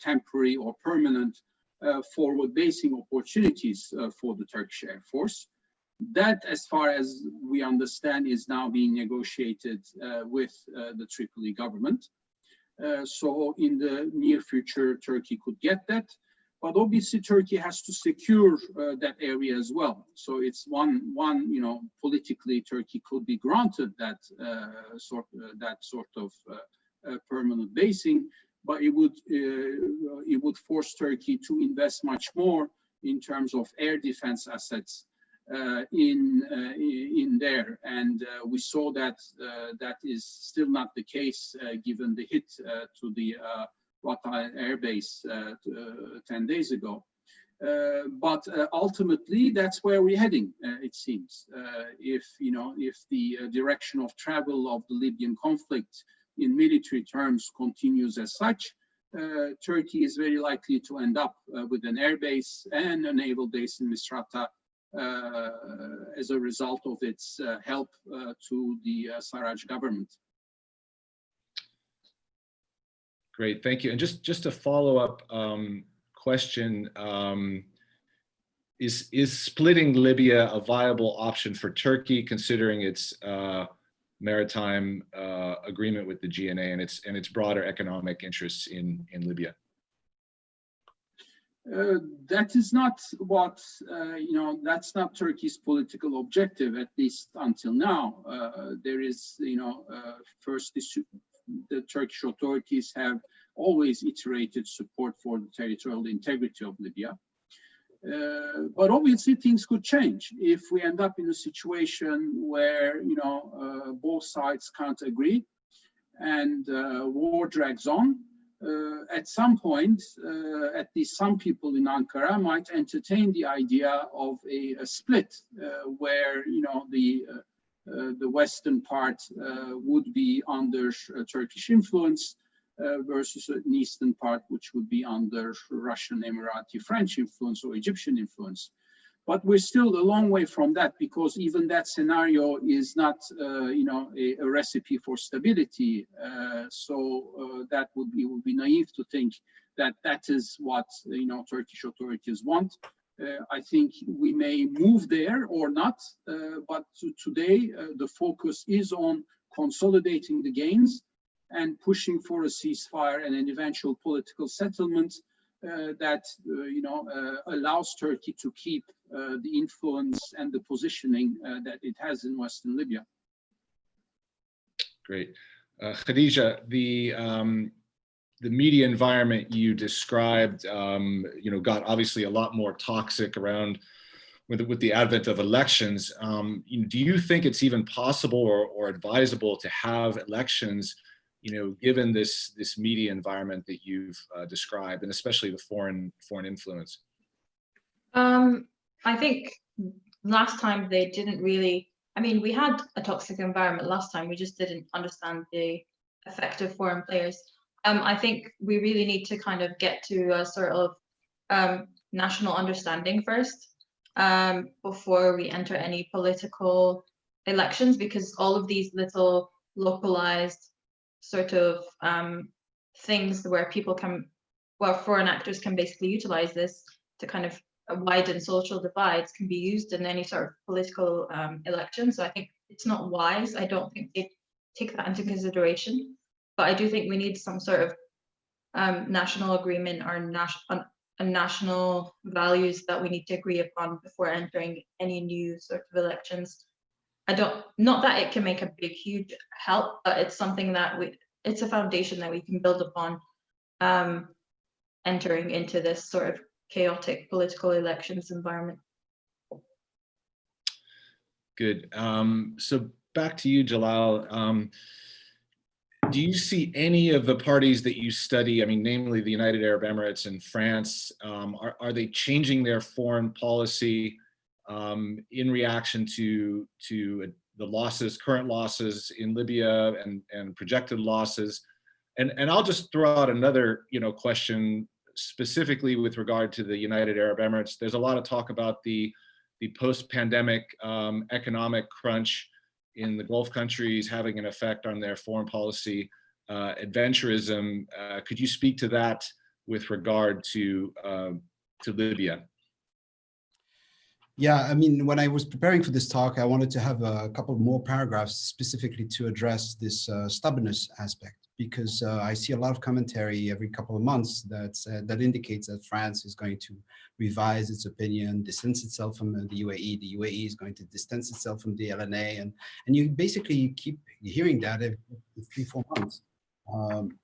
temporary or permanent forward-basing opportunities for the Turkish Air Force. That, as far as we understand, is now being negotiated with the Tripoli government. So in the near future, Turkey could get that. But obviously, Turkey has to secure that area as well. So it's one, politically, Turkey could be granted that sort of permanent basing, but it would force Turkey to invest much more in terms of air defense assets in there, and we saw that that is still not the case given the hit to the Qatar Air Base 10 days ago. But ultimately, that's where we're heading. It seems if the direction of travel of the Libyan conflict in military terms continues as such, Turkey is very likely to end up with an air base and a naval base in Misrata as a result of its help to the Sarraj government. Great, thank you. And just a follow-up question, is splitting Libya a viable option for Turkey, considering its maritime agreement with the GNA and its broader economic interests in Libya? That is not what, that's not Turkey's political objective, at least until now. There is, first, the Turkish authorities have always iterated support for the territorial integrity of Libya. But obviously things could change if we end up in a situation where, both sides can't agree and war drags on. At some point, at least some people in Ankara might entertain the idea of a split where, the western part would be under Turkish influence versus an eastern part which would be under Russian, Emirati, French influence or Egyptian influence. But we're still a long way from that, because even that scenario is not, a recipe for stability. So that would be naive to think that that is what Turkish authorities want. I think we may move there or not, but today the focus is on consolidating the gains and pushing for a ceasefire and an eventual political settlement that allows Turkey to keep the influence and the positioning that it has in Western Libya. Great. Khadija, the media environment you described, got obviously a lot more toxic around with the advent of elections. Do you think it's even possible or advisable to have elections, given this media environment that you've described, and especially the foreign influence? I think last time they didn't really. I mean, we had a toxic environment last time. We just didn't understand the effect of foreign players. I think we really need to kind of get to a sort of national understanding first before we enter any political elections, because all of these little localized sort of things where foreign actors can basically utilize this to kind of widen social divides can be used in any sort of political election. So I think it's not wise. I don't think they take that into consideration. But I do think we need some sort of national agreement or national values that we need to agree upon before entering any new sort of elections. Not that it can make a big, huge help, but it's something that it's a foundation that we can build upon entering into this sort of chaotic political elections environment. Good. So back to you, Jalal. Do you see any of the parties that you study, namely the United Arab Emirates and France, are they changing their foreign policy in reaction to the current losses in Libya and projected losses? And I'll just throw out another question specifically with regard to the United Arab Emirates, there's a lot of talk about the post-pandemic economic crunch in the Gulf countries having an effect on their foreign policy adventurism. Could you speak to that with regard to Libya? Yeah, I mean, when I was preparing for this talk, I wanted to have a couple more paragraphs specifically to address this stubbornness aspect, because I see a lot of commentary every couple of months that indicates that France is going to revise its opinion, distance itself from the UAE. The UAE is going to distance itself from the LNA, and you basically keep hearing that every 3-4 months.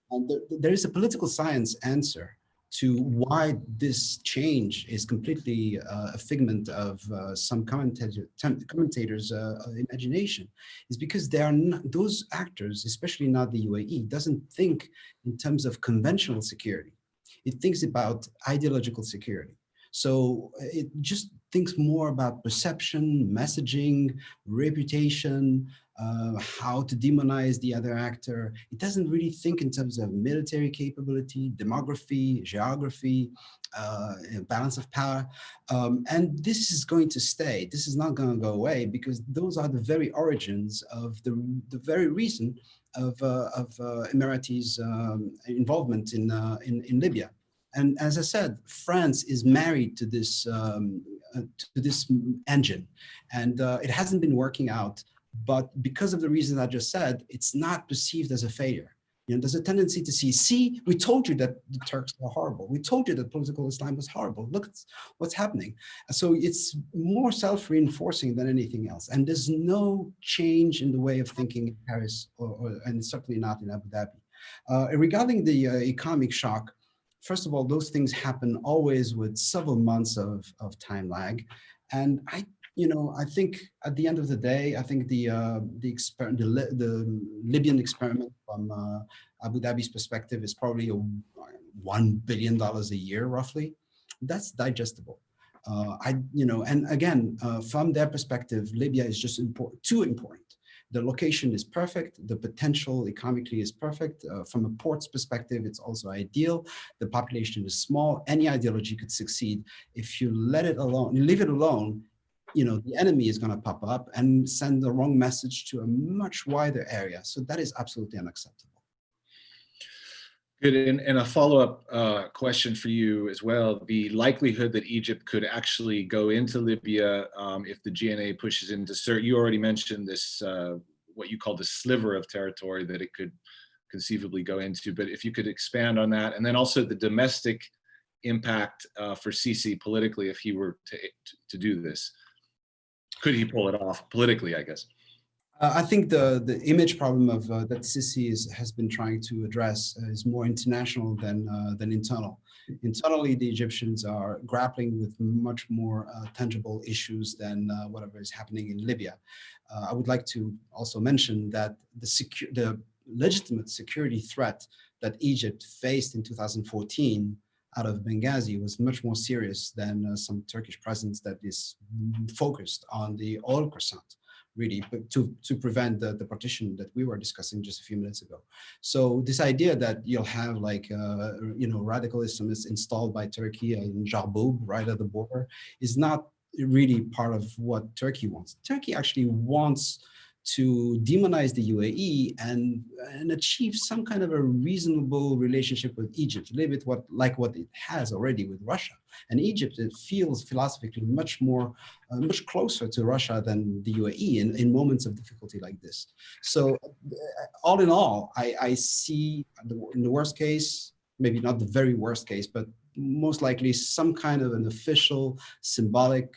And there is a political science answer to why this change is completely a figment of some commentators' imagination, is because they are not, those actors, especially not the UAE, doesn't think in terms of conventional security. It thinks about ideological security. So it just thinks more about perception, messaging, reputation, how to demonize the other actor. It doesn't really think in terms of military capability, demography, geography, balance of power. And this is going to stay. This is not going to go away, because those are the very origins of the very reason of Emirati's involvement in Libya. And as I said, France is married to this engine, and it hasn't been working out. But because of the reasons I just said, it's not perceived as a failure. You know, there's a tendency to see, we told you that the Turks are horrible. We told you that political Islam was horrible. Look at what's happening. So it's more self-reinforcing than anything else. And there's no change in the way of thinking in Paris, and certainly not in Abu Dhabi. Regarding the economic shock, first of all, those things happen always with several months of time lag. And I think at the end of the day, I think the Libyan experiment from Abu Dhabi's perspective is probably $1 billion a year, roughly. That's digestible. And again, from their perspective, Libya is just too important. The location is perfect. The potential economically is perfect. From a port's perspective, it's also ideal. The population is small. Any ideology could succeed. If you let it alone, you leave it alone, the enemy is going to pop up and send the wrong message to a much wider area. So that is absolutely unacceptable. Good. And a follow-up question for you as well. The likelihood that Egypt could actually go into Libya if the GNA pushes into Sirte. You already mentioned this, what you call the sliver of territory that it could conceivably go into. But if you could expand on that, and then also the domestic impact for Sisi politically if he were to do this. Could he pull it off politically, I guess? I think the image problem of that Sisi has been trying to address is more international than internal. Internally, the Egyptians are grappling with much more tangible issues than whatever is happening in Libya. I would like to also mention that the legitimate security threat that Egypt faced in 2014 out of Benghazi was much more serious than some Turkish presence that is focused on the oil croissant, really, but to prevent the partition that we were discussing just a few minutes ago. So this idea that you'll have radical Islamists installed by Turkey in Jarboub, right at the border, is not really part of what Turkey wants. Turkey actually wants to demonize the UAE and achieve some kind of a reasonable relationship with Egypt, a little bit like what it has already with Russia. And Egypt, it feels philosophically much closer to Russia than the UAE in moments of difficulty like this. So all in all, I see in the worst case, maybe not the very worst case, but most likely some kind of an official, symbolic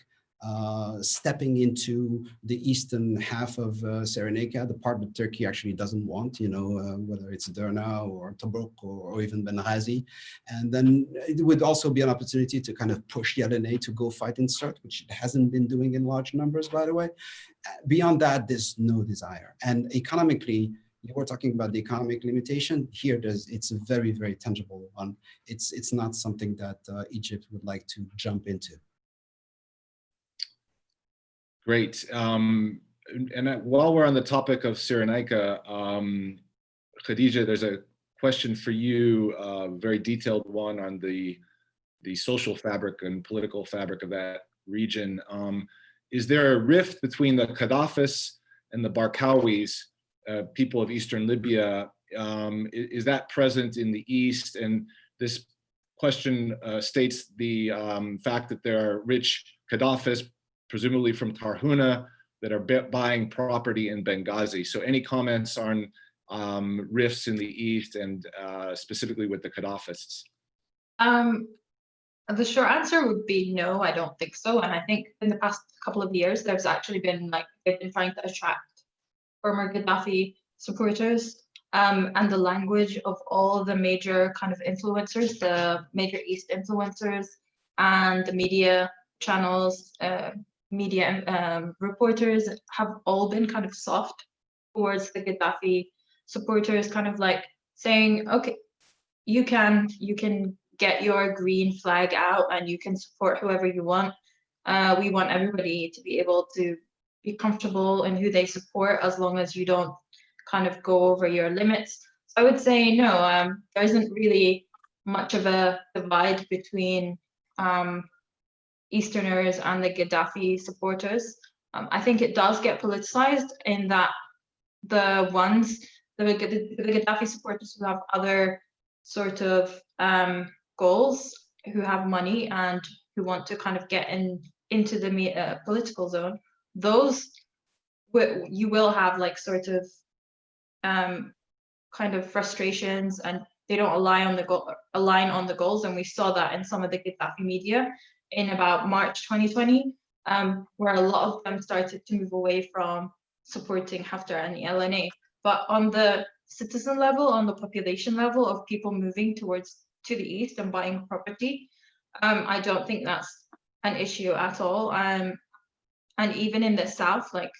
stepping into the eastern half of Cyrenaica, the part that Turkey actually doesn't want, whether it's Derna or Tobruk or even Benghazi. And then it would also be an opportunity to kind of push the LNA to go fight in Sirte, which it hasn't been doing in large numbers, by the way. Beyond that, there's no desire. And economically, you were talking about the economic limitation. Here, it's a very, very tangible one. It's not something that Egypt would like to jump into. Great. And while we're on the topic of Cyrenaica, Khadija, there's a question for you, a very detailed one on the social fabric and political fabric of that region. Is there a rift between the Gaddafis and the Barkawis, people of Eastern Libya? Is that present in the East? And this question states the fact that there are rich Gaddafis, presumably from Tarhuna, that are buying property in Benghazi. So any comments on rifts in the East and specifically with the Gaddafists? The short answer would be no, I don't think so. And I think in the past couple of years, there's actually been they've been trying to attract former Gaddafi supporters, and the language of all the major kind of influencers, the major East influencers and the media channels, media reporters have all been kind of soft towards the Gaddafi supporters, kind of like saying, okay, you can get your green flag out and you can support whoever you want. We want everybody to be able to be comfortable in who they support, as long as you don't kind of go over your limits. So I would say no, there isn't really much of a divide between Easterners and the Gaddafi supporters. I think it does get politicized in that the Gaddafi supporters who have other sort of goals, who have money and who want to kind of get into the political zone, those you will have sort of kind of frustrations, and they don't align on the goals. And we saw that in some of the Gaddafi media in about March 2020, where a lot of them started to move away from supporting Haftar and the LNA. But on the citizen level, on the population level of people moving to the east and buying property, I don't think that's an issue at all. And even in the south, the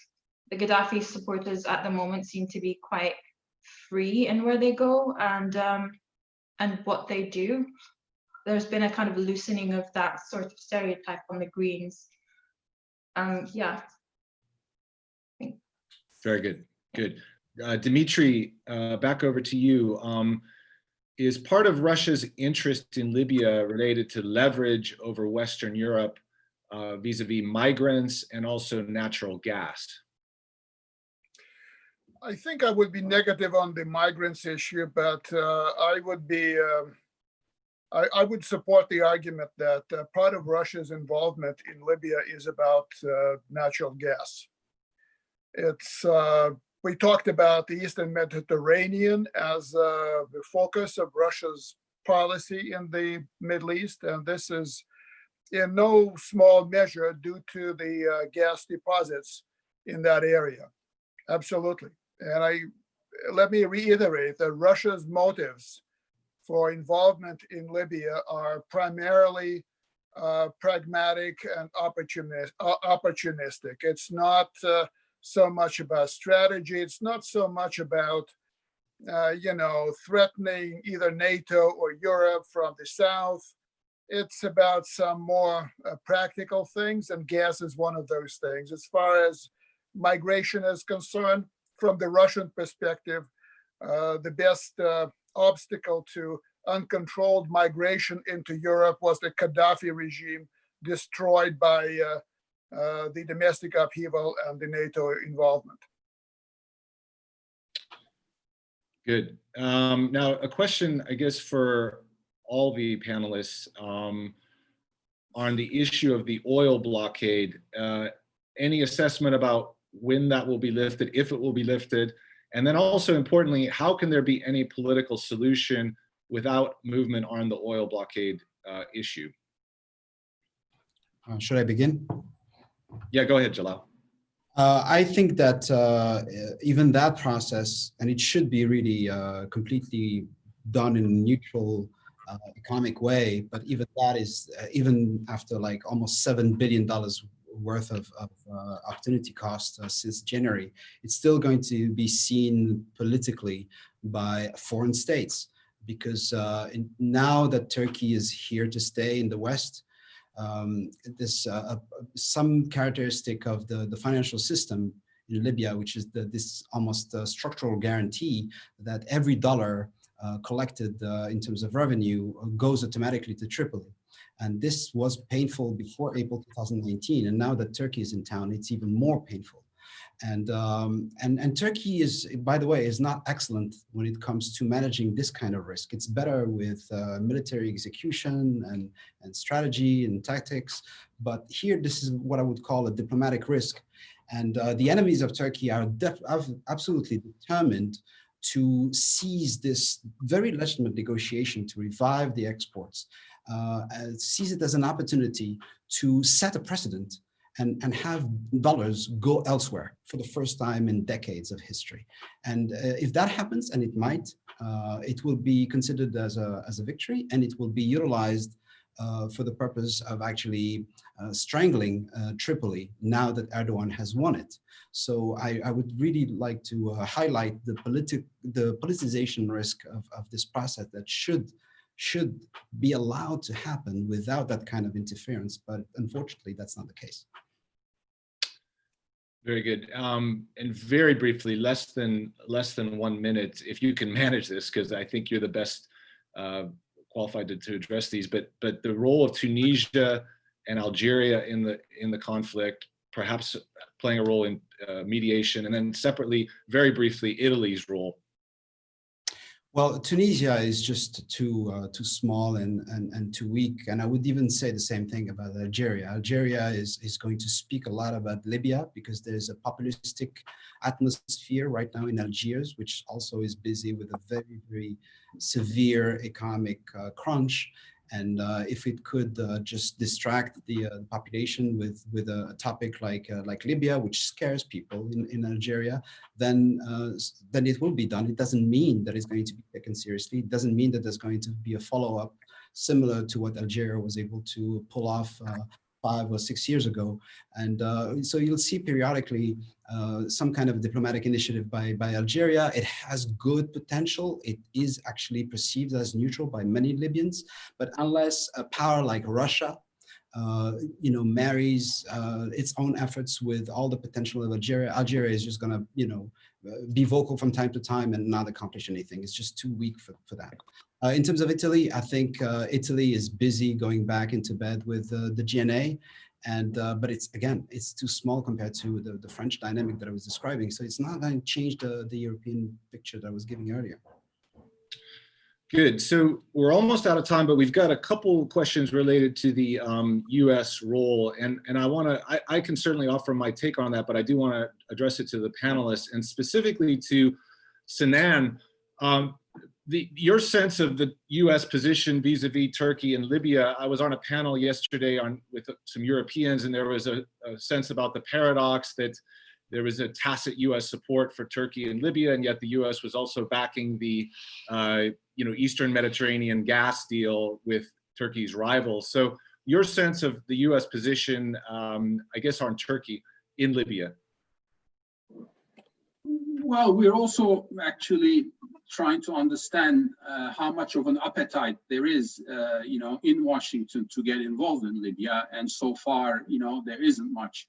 Gaddafi supporters at the moment seem to be quite free in where they go and what they do. There's been a kind of loosening of that sort of stereotype on the Greens. Yeah. Very good. Good. Dmitri, back over to you. Is part of Russia's interest in Libya related to leverage over Western Europe vis-a-vis migrants and also natural gas? I think I would be negative on the migrants issue, but I would support the argument that part of Russia's involvement in Libya is about natural gas. We talked about the Eastern Mediterranean as the focus of Russia's policy in the Middle East, and this is in no small measure due to the gas deposits in that area. Absolutely. And let me reiterate that Russia's motives for involvement in Libya are primarily pragmatic and opportunistic. It's not so much about strategy. It's not so much about, threatening either NATO or Europe from the south. It's about some more practical things, and gas is one of those things. As far as migration is concerned, from the Russian perspective, the best obstacle to uncontrolled migration into Europe was the Gaddafi regime, destroyed by the domestic upheaval and the NATO involvement. Good. Now, a question, I guess, for all the panelists on the issue of the oil blockade. Any assessment about when that will be lifted, if it will be lifted? And then also importantly, how can there be any political solution without movement on the oil blockade issue? Should I begin? Yeah, go ahead, Jalal. I think that even that process, and it should be really completely done in a neutral economic way, but even that is, even after almost $7 billion worth of opportunity cost since January, it's still going to be seen politically by foreign states, because now that Turkey is here to stay in the West, this some characteristic of the financial system in Libya, which is this almost structural guarantee that every dollar collected in terms of revenue goes automatically to Tripoli. And this was painful before April 2019. And now that Turkey is in town, it's even more painful. And Turkey is, by the way, is not excellent when it comes to managing this kind of risk. It's better with military execution and strategy and tactics. But here, this is what I would call a diplomatic risk. And the enemies of Turkey are absolutely determined to seize this very legitimate negotiation to revive the exports, seize it as an opportunity to set a precedent and have dollars go elsewhere for the first time in decades of history. And if that happens, and it might, it will be considered as a victory, and it will be utilized for the purpose of actually strangling Tripoli now that Erdogan has won it. So I would really like to highlight the politicization risk of this process that should be allowed to happen without that kind of interference, but unfortunately that's not the case. Very good. And very briefly, less than 1 minute, if you can manage this, because I think you're the best qualified to address these. But the role of Tunisia and Algeria in the conflict, perhaps playing a role in mediation, and then separately, very briefly, Italy's role. Well, Tunisia is just too small and too weak, and I would even say the same thing about Algeria. Algeria is going to speak a lot about Libya because there's a populistic atmosphere right now in Algiers, which also is busy with a very, very severe economic crunch. And if it could just distract the population with a topic like Libya, which scares people in Algeria, then it will be done. It doesn't mean that it's going to be taken seriously. It doesn't mean that there's going to be a follow-up similar to what Algeria was able to pull off 5 or 6 years ago. And so you'll see periodically some kind of diplomatic initiative by Algeria. It has good potential. It is actually perceived as neutral by many Libyans, but unless a power like Russia marries its own efforts with all the potential of Algeria, Algeria is just gonna, be vocal from time to time and not accomplish anything. It's just too weak for that. In terms of Italy, I think Italy is busy going back into bed with the GNA, but it's too small compared to the French dynamic that I was describing. So it's not going to change the European picture that I was giving earlier. Good. So we're almost out of time, but we've got a couple questions related to the U.S. role, and I can certainly offer my take on that, but I do want to address it to the panelists, and specifically to Sinan. Your sense of the U.S. position vis-a-vis Turkey and Libya. I was on a panel yesterday with some Europeans, and there was a sense about the paradox that there was a tacit U.S. support for Turkey and Libya, and yet the U.S. was also backing the Eastern Mediterranean gas deal with Turkey's rivals. So your sense of the U.S. position, I guess, on Turkey in Libya. Well, we're also actually trying to understand how much of an appetite there is, in Washington to get involved in Libya. And so far, there isn't much,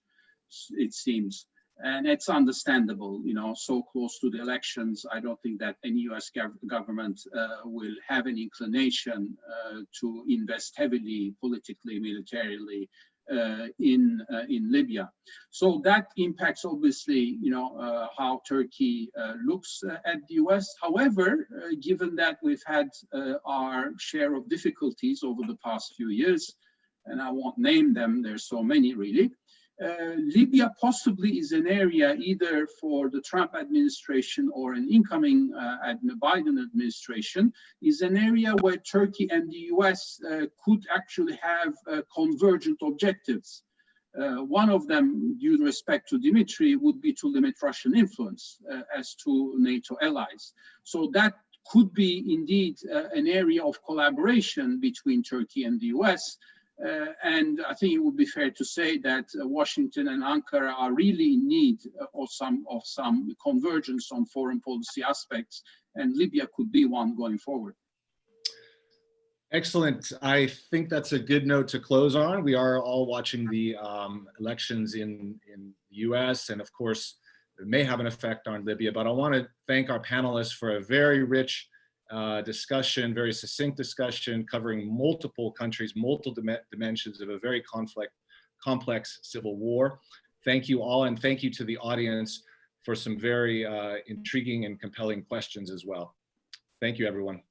it seems. And it's understandable, so close to the elections. I don't think that any US government will have an inclination to invest heavily, politically, militarily, in Libya. So that impacts, obviously, how Turkey looks at the US. However, given that we've had our share of difficulties over the past few years, and I won't name them, there's so many really, Libya possibly is an area either for the Trump administration or an incoming Biden administration, is an area where Turkey and the US could actually have convergent objectives. One of them, due respect to Dmitri, would be to limit Russian influence as to NATO allies. So that could be indeed an area of collaboration between Turkey and the US. And I think it would be fair to say that Washington and Ankara are really in need of some convergence on foreign policy aspects, and Libya could be one going forward. Excellent. I think that's a good note to close on. We are all watching the elections in the US, and of course, it may have an effect on Libya, but I want to thank our panelists for a very rich discussion, very succinct discussion covering multiple countries, multiple dimensions of a very complex civil war. Thank you all, and thank you to the audience for some very intriguing and compelling questions as well. Thank you, everyone.